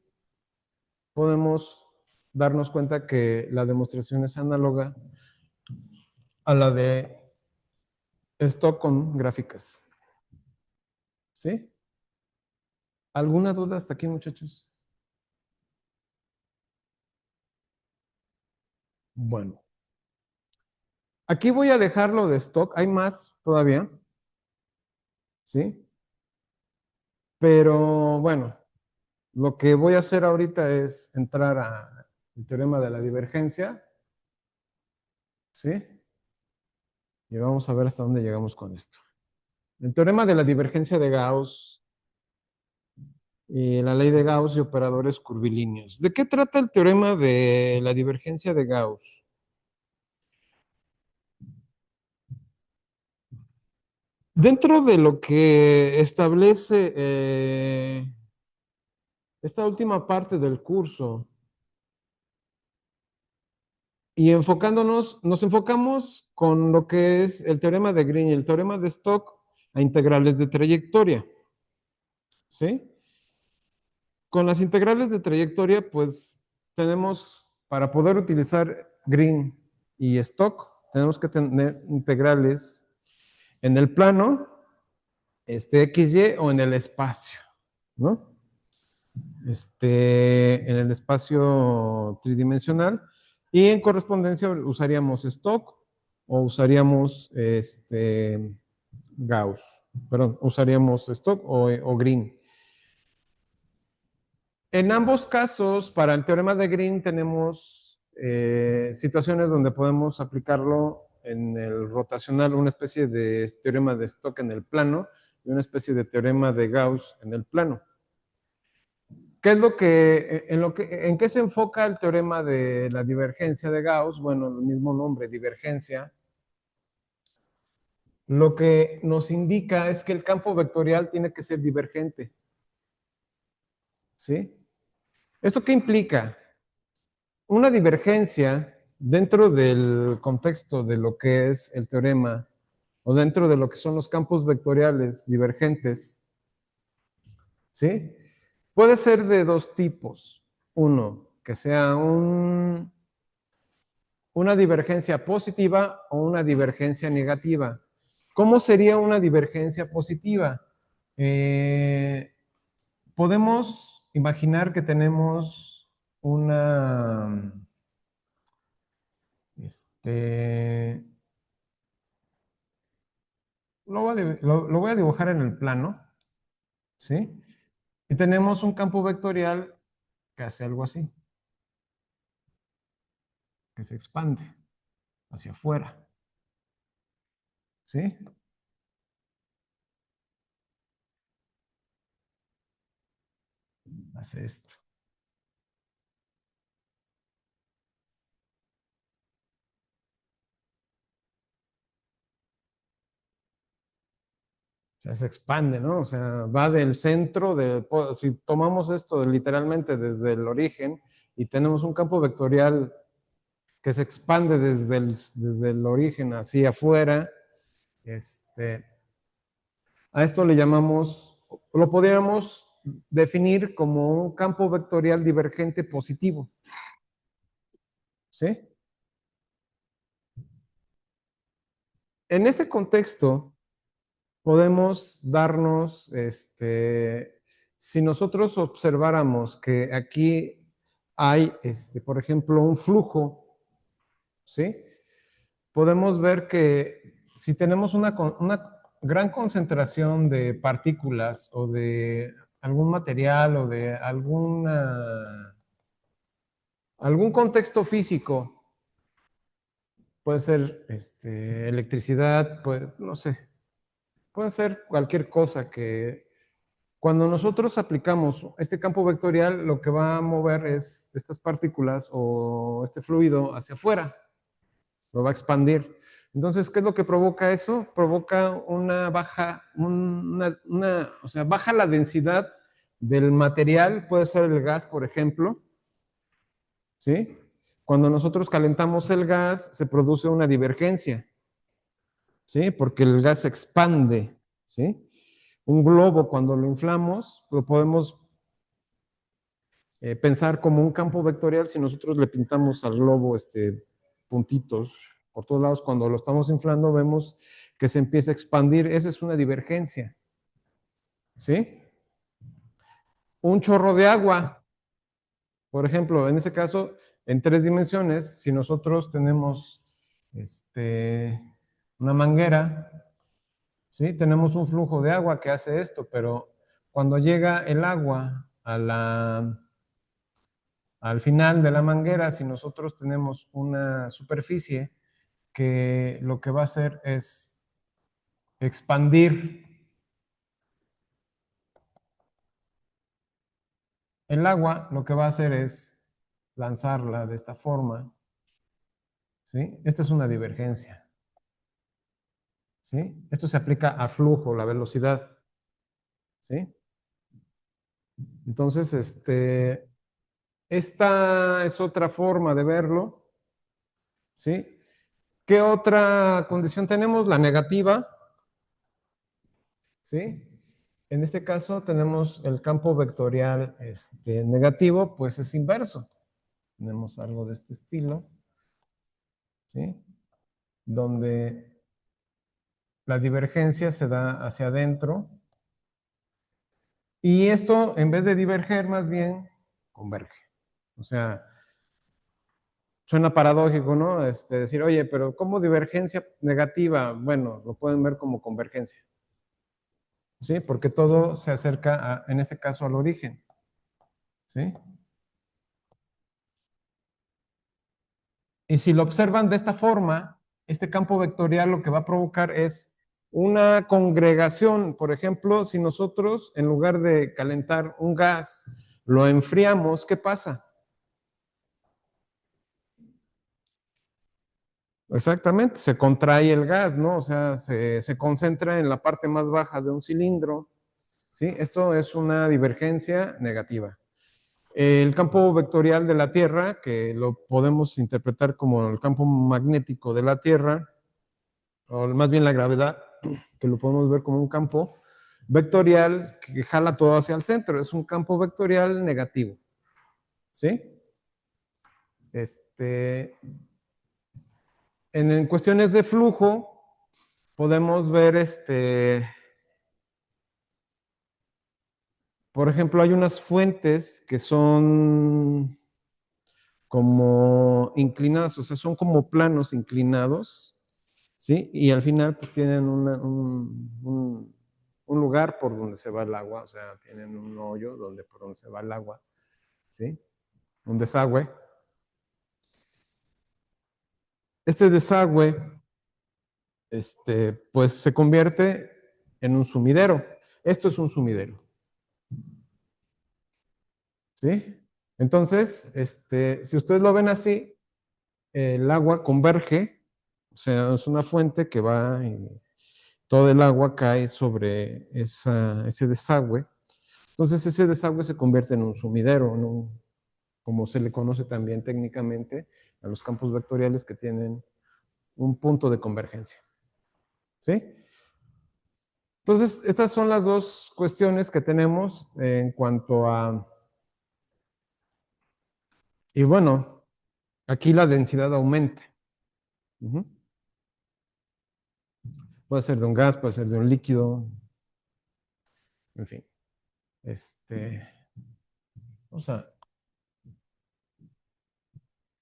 A: podemos darnos cuenta que la demostración es análoga a la de Stock con gráficas, ¿sí? ¿Alguna duda hasta aquí, muchachos? Bueno, aquí voy a dejarlo de stock, hay más todavía, ¿sí? Pero bueno, lo que voy a hacer ahorita es entrar al teorema de la divergencia, ¿sí? Y vamos a ver hasta dónde llegamos con esto. El teorema de la divergencia de Gauss y la ley de Gauss y operadores curvilíneos. ¿De qué trata el teorema de la divergencia de Gauss? Dentro de lo que establece esta última parte del curso, y nos enfocamos con lo que es el teorema de Green y el teorema de Stock a integrales de trayectoria, ¿sí? Con las integrales de trayectoria, pues tenemos, para poder utilizar Green y Stock, tenemos que tener integrales en el plano, XY o en el espacio, ¿no? En el espacio tridimensional. Y en correspondencia usaríamos Stock o usaríamos Gauss. Perdón, usaríamos Stock o Green. En ambos casos, para el teorema de Green tenemos situaciones donde podemos aplicarlo en el rotacional, una especie de teorema de Stock en el plano y una especie de teorema de Gauss en el plano. ¿Qué es en qué se enfoca el teorema de la divergencia de Gauss? Bueno, el mismo nombre, divergencia. Lo que nos indica es que el campo vectorial tiene que ser divergente. ¿Sí? ¿Eso qué implica? Una divergencia dentro del contexto de lo que es el teorema o dentro de lo que son los campos vectoriales divergentes, ¿sí? Puede ser de dos tipos. Uno, que sea una divergencia positiva o una divergencia negativa. ¿Cómo sería una divergencia positiva? Podemos imaginar que tenemos una, lo voy a dibujar en el plano, ¿sí? Y tenemos un campo vectorial que hace algo así, que se expande hacia afuera, ¿sí? Hace esto. O sea, se expande, ¿no? O sea, va del centro, si tomamos esto literalmente desde el origen y tenemos un campo vectorial que se expande desde el origen hacia afuera, a esto le llamamos, lo podríamos definir como un campo vectorial divergente positivo, ¿sí? En ese contexto, podemos darnos, si nosotros observáramos que aquí hay, por ejemplo, un flujo, ¿sí? Podemos ver que si tenemos una gran concentración de partículas o de algún material o de algún contexto físico, puede ser electricidad, no sé, puede ser cualquier cosa que cuando nosotros aplicamos este campo vectorial, lo que va a mover es estas partículas o este fluido hacia afuera, lo va a expandir. Entonces, ¿qué es lo que provoca eso? Provoca o sea, baja la densidad del material, puede ser el gas, por ejemplo, ¿sí? Cuando nosotros calentamos el gas, se produce una divergencia, ¿sí? Porque el gas se expande, ¿sí? Un globo, cuando lo inflamos, lo podemos pensar como un campo vectorial si nosotros le pintamos al globo puntitos por todos lados. Cuando lo estamos inflando, vemos que se empieza a expandir. Esa es una divergencia, ¿sí? Un chorro de agua, por ejemplo, en ese caso, en 3 dimensiones, si nosotros tenemos una manguera, ¿sí? Tenemos un flujo de agua que hace esto, pero cuando llega el agua al final de la manguera, si nosotros tenemos una superficie que lo que va a hacer es expandir el agua, lo que va a hacer es lanzarla de esta forma, ¿sí? Esta es una divergencia, ¿sí? Esto se aplica al flujo, la velocidad, ¿sí? Entonces, esta es otra forma de verlo, ¿sí? ¿Qué otra condición tenemos? La negativa, ¿sí? En este caso tenemos el campo vectorial negativo, pues es inverso. Tenemos algo de este estilo, ¿sí? Donde la divergencia se da hacia adentro y esto, en vez de diverger, más bien converge. O sea, suena paradójico, ¿no? Decir, oye, pero ¿cómo divergencia negativa? Bueno, lo pueden ver como convergencia, ¿sí? Porque todo se acerca, en este caso, al origen, ¿sí? Y si lo observan de esta forma, este campo vectorial lo que va a provocar es una congregación. Por ejemplo, si nosotros, en lugar de calentar un gas, lo enfriamos, ¿qué pasa? Exactamente, se contrae el gas, ¿no? O sea, se concentra en la parte más baja de un cilindro, ¿sí? Esto es una divergencia negativa. El campo vectorial de la Tierra, que lo podemos interpretar como el campo magnético de la Tierra, o más bien la gravedad, que lo podemos ver como un campo vectorial que jala todo hacia el centro. Es un campo vectorial negativo, ¿sí? Este, en cuestiones de flujo, podemos ver, por ejemplo, hay unas fuentes que son como inclinadas, o sea, son como planos inclinados, ¿sí? Y al final pues tienen un lugar por donde se va el agua, o sea, tienen un hoyo por donde se va el agua, ¿sí? Un desagüe. Este desagüe, pues se convierte en un sumidero. Esto es un sumidero, ¿sí? Entonces, si ustedes lo ven así, el agua converge, o sea, es una fuente que va y todo el agua cae sobre ese desagüe. Entonces, ese desagüe se convierte en un sumidero, como se le conoce también técnicamente a los campos vectoriales que tienen un punto de convergencia, ¿sí? Entonces, estas son las dos cuestiones que tenemos en cuanto a, y bueno, aquí la densidad aumenta. Uh-huh. Puede ser de un gas, puede ser de un líquido, en fin. O sea,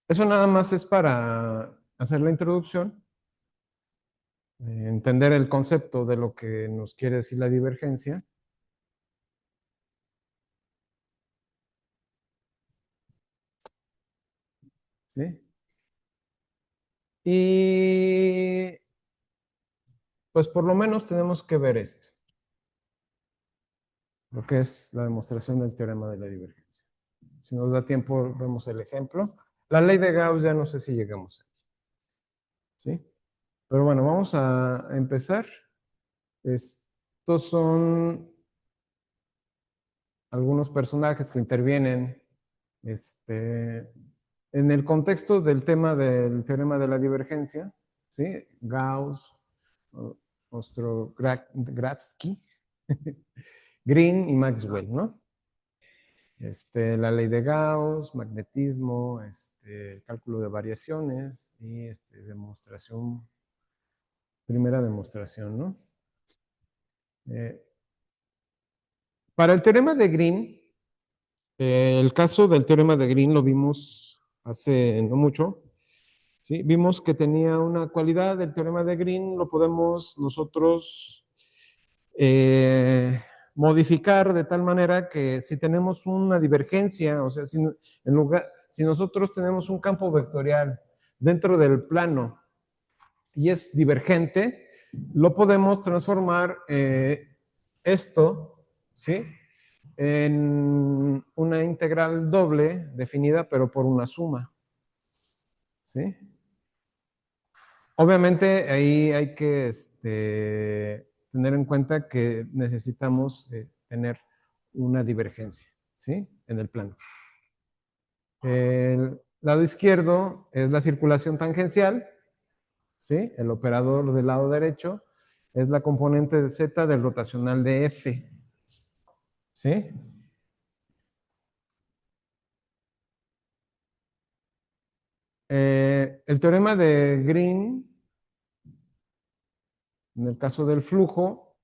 A: eso nada más es para hacer la introducción, entender el concepto de lo que nos quiere decir la divergencia. ¿Sí? Y pues por lo menos tenemos que ver esto, lo que es la demostración del teorema de la divergencia. Si nos da tiempo, vemos el ejemplo. La ley de Gauss ya no sé si llegamos aquí, ¿sí? Pero bueno, vamos a empezar. Estos son algunos personajes que intervienen en el contexto del tema del teorema de la divergencia, ¿sí? Gauss, Ostrogradsky, Green y Maxwell, ¿no? La ley de Gauss, magnetismo, cálculo de variaciones y primera demostración, ¿no? Eh, para el teorema de Green, el caso del teorema de Green lo vimos hace no mucho, ¿sí? Vimos que tenía una cualidad del teorema de Green, lo podemos nosotros modificar de tal manera que si tenemos una divergencia, o sea, si nosotros tenemos un campo vectorial dentro del plano y es divergente, lo podemos transformar esto, ¿sí? En una integral doble definida, pero por una suma, ¿sí? Obviamente ahí hay que tener en cuenta que necesitamos tener una divergencia, ¿sí? En el plano. El lado izquierdo es la circulación tangencial, ¿sí? El operador del lado derecho es la componente de z del rotacional de F, ¿sí? El teorema de Green, en el caso del flujo,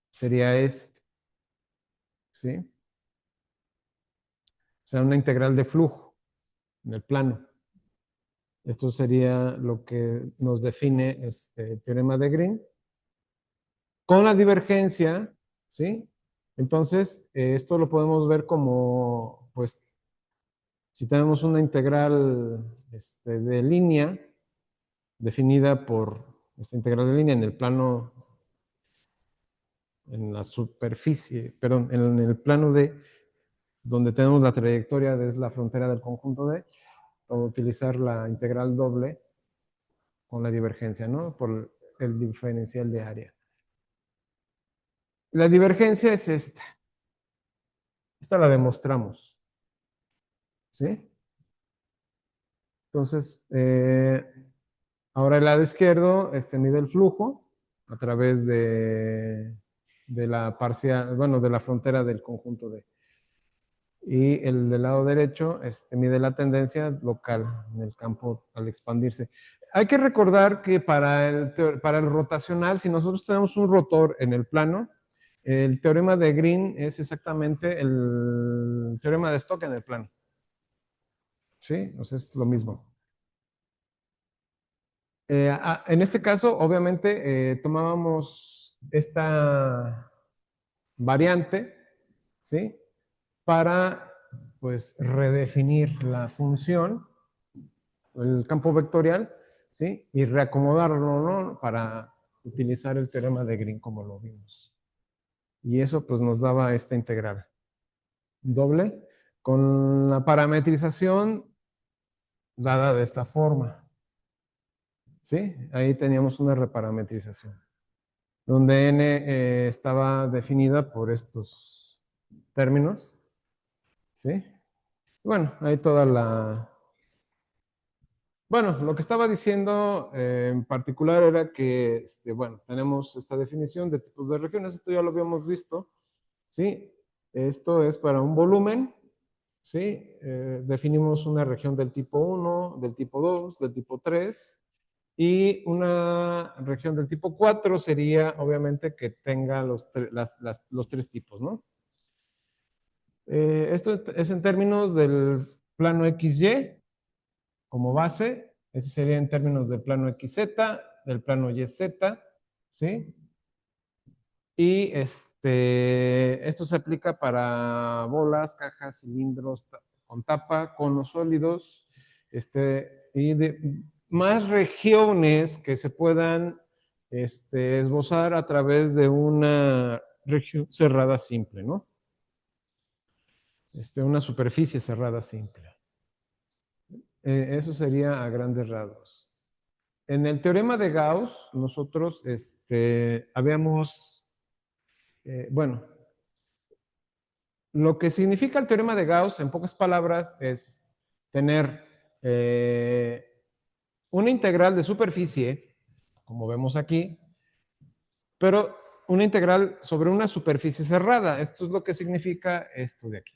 A: sería este, ¿sí? O sea, una integral de flujo en el plano. Esto sería lo que nos define este teorema de Green. Con la divergencia, ¿sí? Entonces, esto lo podemos ver como, pues, si tenemos una integral de línea definida por esta integral de línea en el plano, en la superficie, perdón, en el plano de donde tenemos la trayectoria desde la frontera del conjunto D, o utilizar la integral doble con la divergencia, ¿no? Por el diferencial de área. La divergencia es esta. Esta la demostramos, ¿sí? Entonces, ahora el lado izquierdo mide el flujo a través de la parcial, bueno, de la frontera del conjunto D. y el del lado derecho mide la tendencia local en el campo al expandirse. Hay que recordar que para el rotacional, si nosotros tenemos un rotor en el plano, el teorema de Green es exactamente el teorema de Stokes en el plano. ¿Sí? O sea, es lo mismo. En este caso, obviamente, tomábamos esta variante, ¿sí? Para, pues, redefinir la función, el campo vectorial, ¿sí? Y reacomodarlo, ¿no? Para utilizar el teorema de Green como lo vimos. Y eso, pues, nos daba esta integral doble con la parametrización dada de esta forma, ¿sí? Ahí teníamos una reparametrización, donde n estaba definida por estos términos, ¿sí? Bueno, ahí toda la... Bueno, lo que estaba diciendo en particular era que, bueno, tenemos esta definición de tipos de regiones, esto ya lo habíamos visto, ¿sí? Esto es para un volumen, ¿sí? Definimos una región del tipo 1, del tipo 2, del tipo 3, y una región del tipo 4 sería, obviamente, que tenga los tres tipos, ¿no? Esto es en términos del plano XY como base. Ese sería en términos del plano XZ, del plano YZ, ¿sí? Y esto se aplica para bolas, cajas, cilindros con tapa, conos sólidos, y más regiones que se puedan esbozar a través de una región cerrada simple, ¿no? Una superficie cerrada simple. Eso sería a grandes rasgos. En el teorema de Gauss, nosotros habíamos, bueno, lo que significa el teorema de Gauss, en pocas palabras, es tener una integral de superficie, como vemos aquí, pero una integral sobre una superficie cerrada. Esto es lo que significa esto de aquí.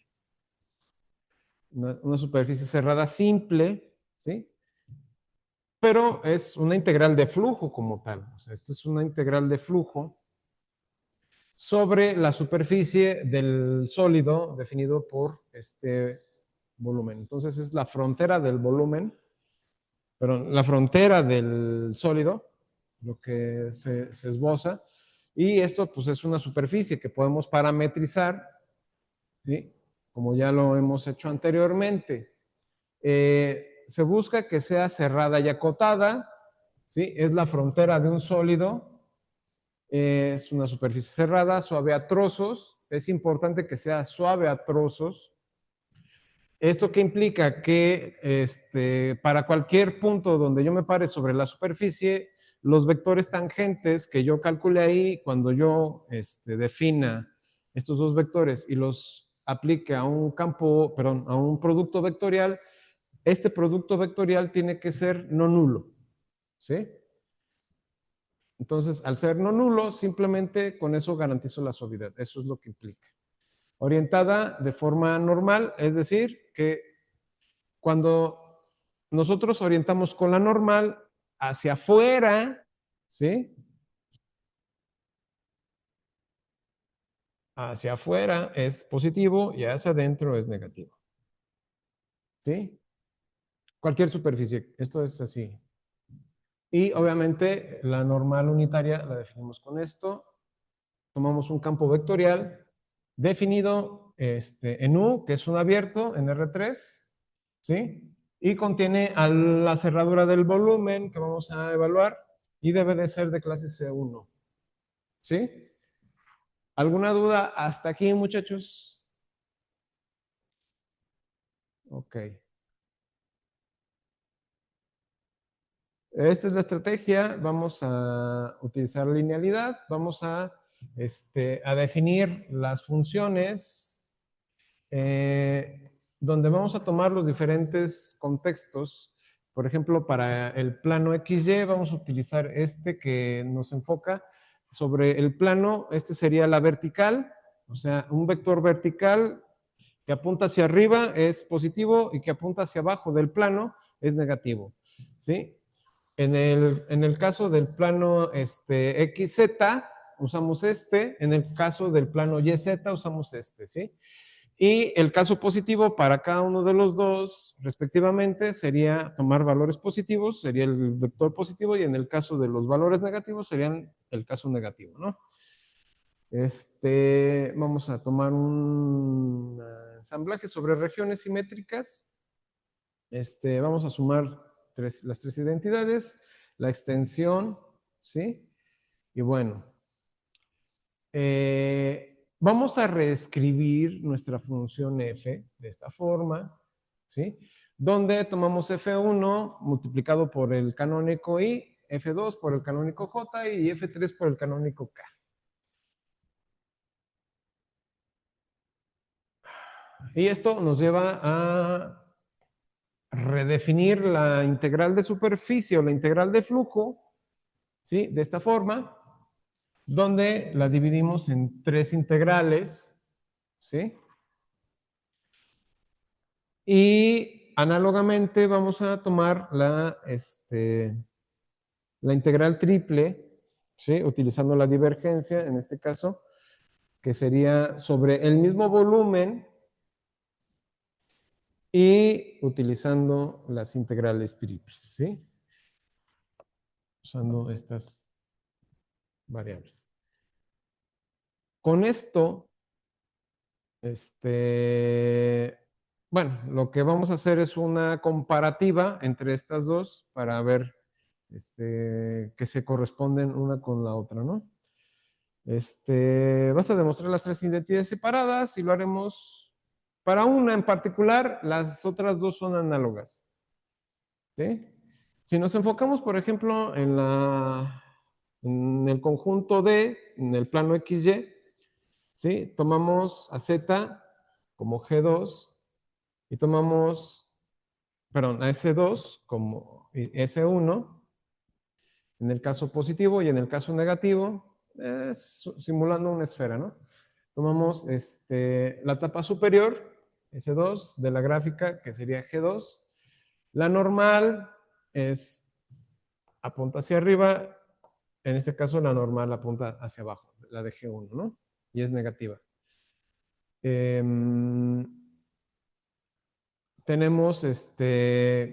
A: Una superficie cerrada simple, ¿sí? Pero es una integral de flujo como tal. O sea, esta es una integral de flujo sobre la superficie del sólido definido por este volumen. Entonces es la frontera del volumen, perdón, la frontera del sólido, lo que se esboza, y esto pues es una superficie que podemos parametrizar, ¿sí? Como ya lo hemos hecho anteriormente. Se busca que sea cerrada y acotada, ¿sí? Es la frontera de un sólido, es una superficie cerrada, suave a trozos. Es importante que sea suave a trozos. ¿Esto qué implica? Que para cualquier punto donde yo me pare sobre la superficie, los vectores tangentes que yo calcule ahí, cuando yo defina estos dos vectores y los aplique a un campo, perdón, a un producto vectorial, este producto vectorial tiene que ser no nulo, ¿sí? Entonces, al ser no nulo, simplemente con eso garantizo la suavidad. Eso es lo que implica. Orientada de forma normal, es decir, que cuando nosotros orientamos con la normal hacia afuera, ¿sí? Hacia afuera es positivo y hacia adentro es negativo. ¿Sí? Cualquier superficie, esto es así. Y obviamente la normal unitaria la definimos con esto. Tomamos un campo vectorial definido en U, que es un abierto en R3, ¿sí? Y contiene a la cerradura del volumen que vamos a evaluar y debe de ser de clase C1, ¿sí? ¿Alguna duda hasta aquí, muchachos? Ok. Esta es la estrategia. Vamos a utilizar linealidad. Vamos a definir las funciones donde vamos a tomar los diferentes contextos. Por ejemplo, para el plano XY vamos a utilizar este que nos enfoca sobre el plano. Este sería la vertical, o sea, un vector vertical que apunta hacia arriba es positivo y que apunta hacia abajo del plano es negativo, ¿sí? En el caso del plano XZ, usamos en el caso del plano YZ, usamos ¿sí? Y el caso positivo para cada uno de los dos, respectivamente, sería tomar valores positivos, sería el vector positivo, y en el caso de los valores negativos, serían el caso negativo, ¿no? Vamos a tomar un ensamblaje sobre regiones simétricas. Vamos a sumar las tres identidades, la extensión, ¿sí? Y bueno, vamos a reescribir nuestra función f de esta forma, ¿sí? Donde tomamos f1 multiplicado por el canónico i, f2 por el canónico j y f3 por el canónico k. Y esto nos lleva a redefinir la integral de superficie o la integral de flujo, ¿sí? De esta forma, donde la dividimos en tres integrales, ¿sí? Y análogamente vamos a tomar la integral triple, ¿sí? Utilizando la divergencia, en este caso, que sería sobre el mismo volumen y utilizando las integrales triples, ¿sí? Usando estas variables. Con esto, bueno, lo que vamos a hacer es una comparativa entre estas dos para ver que se corresponden una con la otra, ¿no? Vas a demostrar las tres identidades separadas y lo haremos para una en particular, las otras dos son análogas, ¿sí? Si nos enfocamos, por ejemplo, en el conjunto D, en el plano XY, ¿sí? Tomamos a Z como G2 y tomamos, perdón, a S2 como S1 en el caso positivo y en el caso negativo, simulando una esfera, ¿no? Tomamos la tapa superior, S2, de la gráfica, que sería G2. La normal apunta hacia arriba, en este caso la normal apunta hacia abajo, la de G1, ¿no? Y es negativa. Tenemos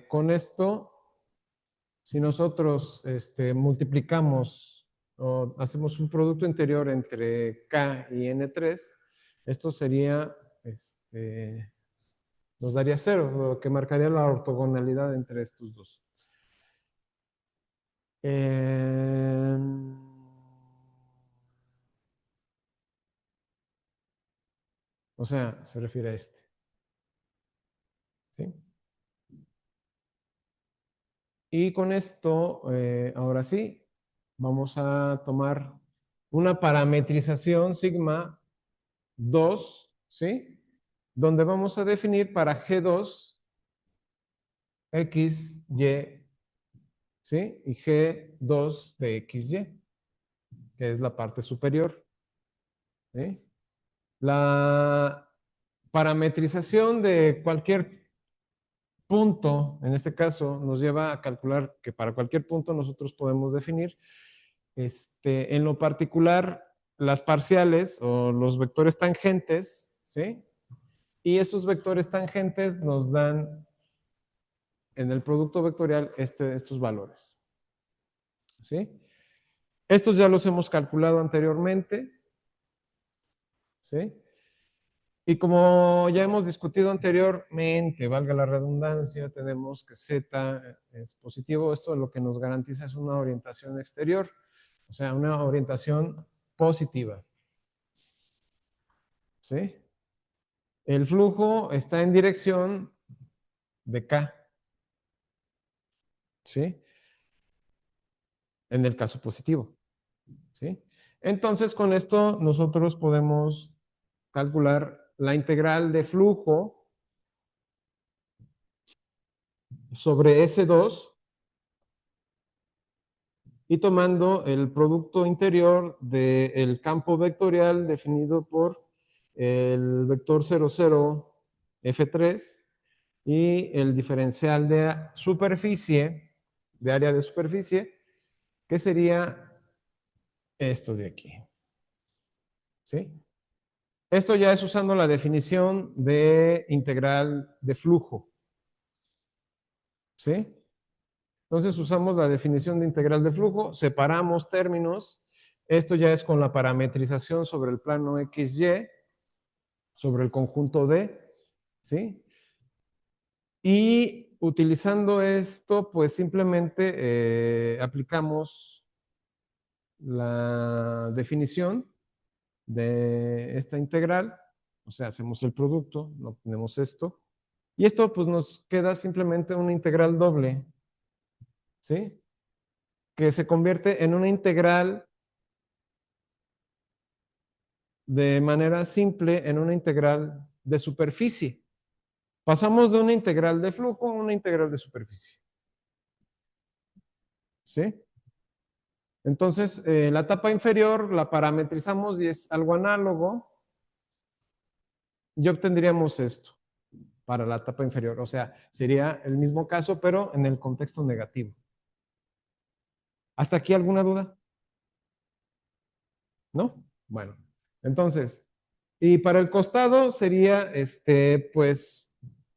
A: con esto, si nosotros multiplicamos o hacemos un producto interior entre K y N3, esto sería, nos daría 0, lo que marcaría la ortogonalidad entre estos dos. O sea, se refiere a este. ¿Sí? Y con esto, ahora sí, vamos a tomar una parametrización sigma 2, ¿sí? Donde vamos a definir para G2, X, Y, ¿sí? Y G2 de XY, que es la parte superior, ¿sí? La parametrización de cualquier punto, en este caso, nos lleva a calcular que para cualquier punto nosotros podemos definir, en lo particular, las parciales o los vectores tangentes, ¿sí? Y esos vectores tangentes nos dan en el producto vectorial estos valores, ¿sí? Estos ya los hemos calculado anteriormente, ¿sí? Y como ya hemos discutido anteriormente, valga la redundancia, tenemos que Z es positivo. Esto lo que nos garantiza es una orientación exterior, o sea, una orientación positiva, ¿sí? El flujo está en dirección de K, ¿sí? En el caso positivo, ¿sí? Entonces, con esto nosotros podemos calcular la integral de flujo sobre S2 y tomando el producto interior del campo vectorial definido por el vector 0, 0 F3, y el diferencial de superficie, de área de superficie, que sería esto de aquí. ¿Sí? Esto ya es usando la definición de integral de flujo. ¿Sí? Entonces usamos la definición de integral de flujo, separamos términos. Esto ya es con la parametrización sobre el plano XY, sobre el conjunto D. ¿Sí? Y utilizando esto, pues simplemente aplicamos la definición de esta integral, o sea, hacemos el producto, obtenemos esto, y esto pues nos queda simplemente una integral doble, ¿sí? Que se convierte en una integral de manera simple, en una integral de superficie. Pasamos de una integral de flujo a una integral de superficie, ¿sí? Entonces, la etapa inferior la parametrizamos y es algo análogo, y obtendríamos esto para la etapa inferior. O sea, sería el mismo caso, pero en el contexto negativo. ¿Hasta aquí alguna duda? ¿No? Bueno, entonces, y para el costado sería, pues,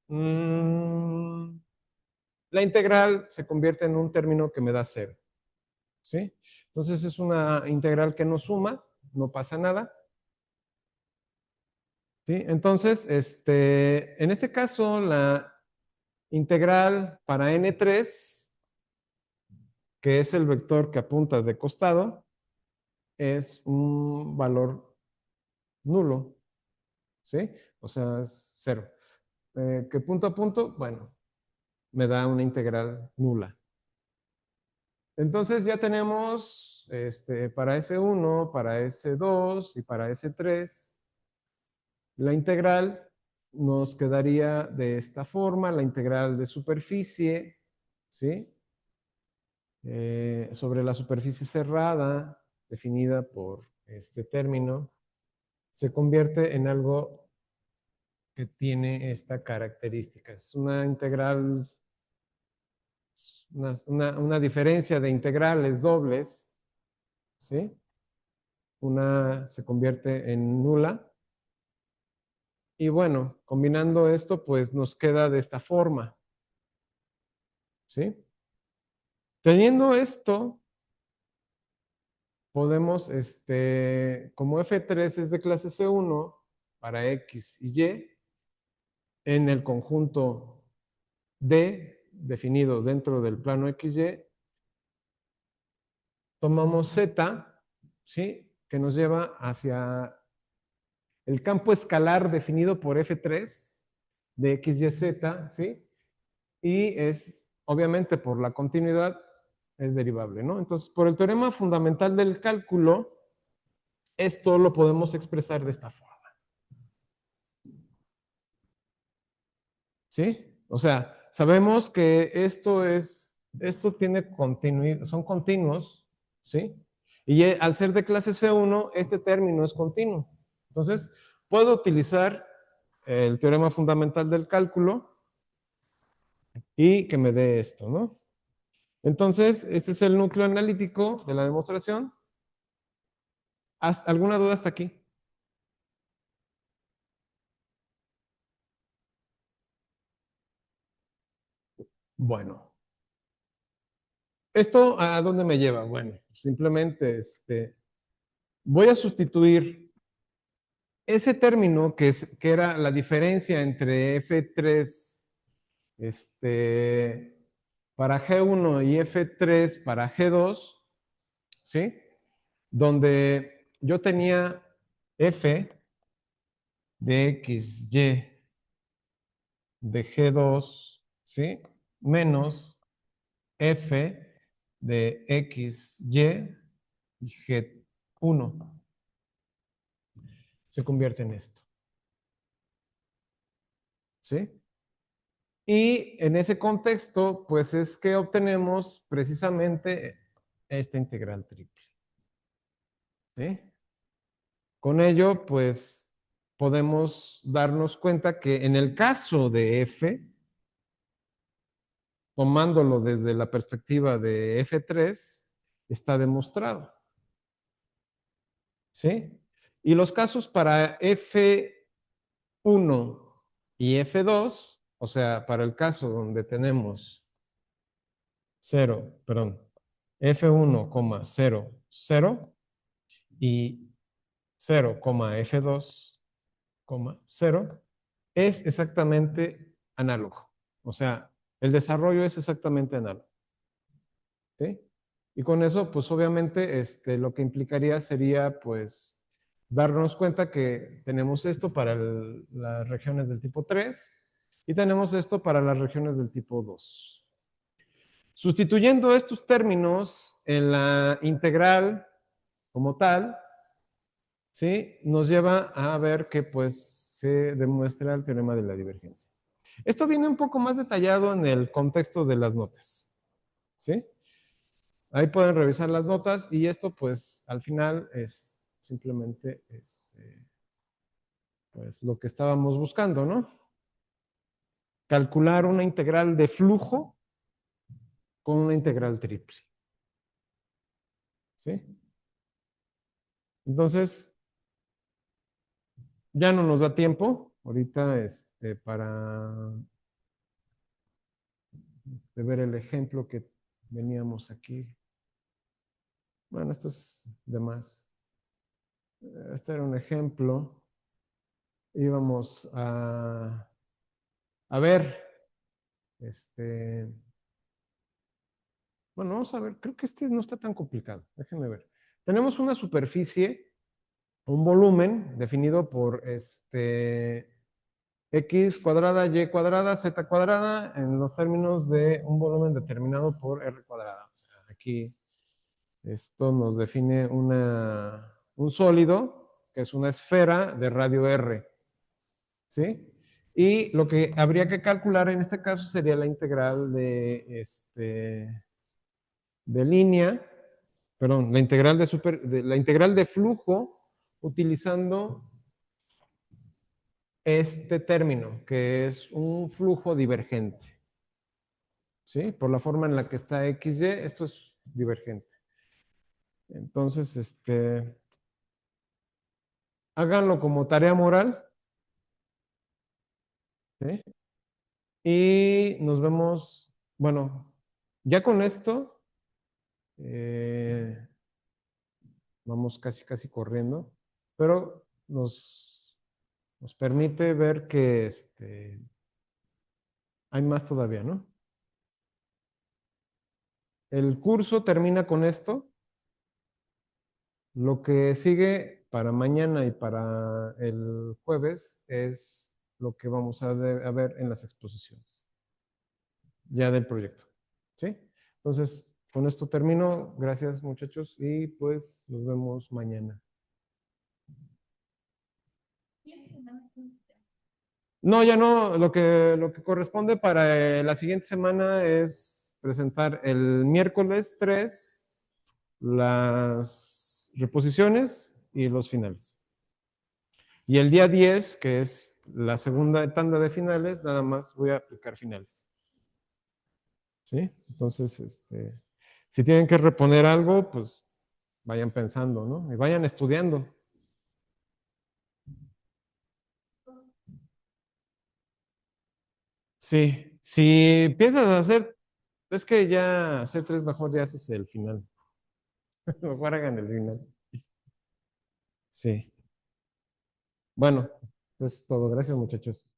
A: la integral se convierte en un término que me da 0. ¿Sí? Entonces es una integral que no suma, no pasa nada. ¿Sí? Entonces, en este caso, la integral para n3, que es el vector que apunta de costado, es un valor nulo, ¿sí? O sea, es 0. Que punto a punto, bueno, me da una integral nula. Entonces ya tenemos para S1, para S2 y para S3, la integral nos quedaría de esta forma, la integral de superficie, ¿sí? Sobre la superficie cerrada, definida por este término, se convierte en algo que tiene esta característica. Es una integral, una diferencia de integrales dobles, ¿sí? Una se convierte en nula. Y bueno, combinando esto, pues nos queda de esta forma, ¿sí? Teniendo esto, podemos, como F3 es de clase C1 para X y Y, en el conjunto D, definido dentro del plano XY, tomamos Z, ¿sí? Que nos lleva hacia el campo escalar definido por F3 de X, Y, Z, ¿sí? Y es, obviamente, por la continuidad, es derivable, ¿no? Entonces, por el teorema fundamental del cálculo, esto lo podemos expresar de esta forma. ¿Sí? O sea, sabemos que esto tiene continuidad, son continuos, ¿sí? Y al ser de clase C1, este término es continuo. Entonces, puedo utilizar el teorema fundamental del cálculo y que me dé esto, ¿no? Entonces, este es el núcleo analítico de la demostración. ¿Alguna duda hasta aquí? Bueno, ¿esto a dónde me lleva? Bueno, simplemente voy a sustituir ese término que era la diferencia entre F3 para G1 y F3 para G2, ¿sí? Donde yo tenía F de X, Y de G2, ¿sí? Menos F de X, Y G1. Se convierte en esto, ¿sí? Y en ese contexto, pues es que obtenemos precisamente esta integral triple, ¿sí? Con ello, pues podemos darnos cuenta que en el caso de F, tomándolo desde la perspectiva de F3, está demostrado. ¿Sí? Y los casos para F1 y F2, o sea, para el caso donde tenemos 0, perdón, F1, 0, 0 y 0, F2, 0, es exactamente análogo. O sea, el desarrollo es exactamente análogo. ¿Sí? Y con eso, pues obviamente, lo que implicaría sería, pues, darnos cuenta que tenemos esto para las regiones del tipo 3 y tenemos esto para las regiones del tipo 2. Sustituyendo estos términos en la integral como tal, ¿sí? Nos lleva a ver que pues se demuestra el teorema de la divergencia. Esto viene un poco más detallado en el contexto de las notas, ¿sí? Ahí pueden revisar las notas y esto pues al final es simplemente pues, lo que estábamos buscando, ¿no? Calcular una integral de flujo con una integral triple, ¿sí? Entonces, ya no nos da tiempo ahorita para ver el ejemplo que veníamos aquí. Bueno, esto es de más. Este era un ejemplo. Íbamos a ver, bueno, vamos a ver, creo que este no está tan complicado. Déjenme ver. Tenemos una superficie, un volumen definido por x cuadrada, y cuadrada, z cuadrada, en los términos de un volumen determinado por r cuadrada. O sea, aquí esto nos define un sólido, que es una esfera de radio r. ¿Sí? Y lo que habría que calcular en este caso sería la integral de línea, perdón, la integral de flujo utilizando este término, que es un flujo divergente. ¿Sí? Por la forma en la que está XY, esto es divergente. Entonces, háganlo como tarea moral. ¿Sí? Y nos vemos, bueno, ya con esto, vamos casi corriendo, pero nos permite ver que hay más todavía, ¿no? El curso termina con esto. Lo que sigue para mañana y para el jueves es lo que vamos a ver en las exposiciones, ya del proyecto. ¿Sí? Entonces, con esto termino. Gracias, muchachos, y pues nos vemos mañana. No, ya no. Lo que corresponde para la siguiente semana es presentar el miércoles 3 las reposiciones y los finales. Y el día 10, que es la segunda tanda de finales, nada más voy a aplicar finales. ¿Sí? Entonces, si tienen que reponer algo, pues vayan pensando, ¿no? Y vayan estudiando. Sí, si piensas hacer, es que ya hacer tres mejor ya haces el final. Mejor hagan el final. Sí. Bueno, es todo. Gracias, muchachos.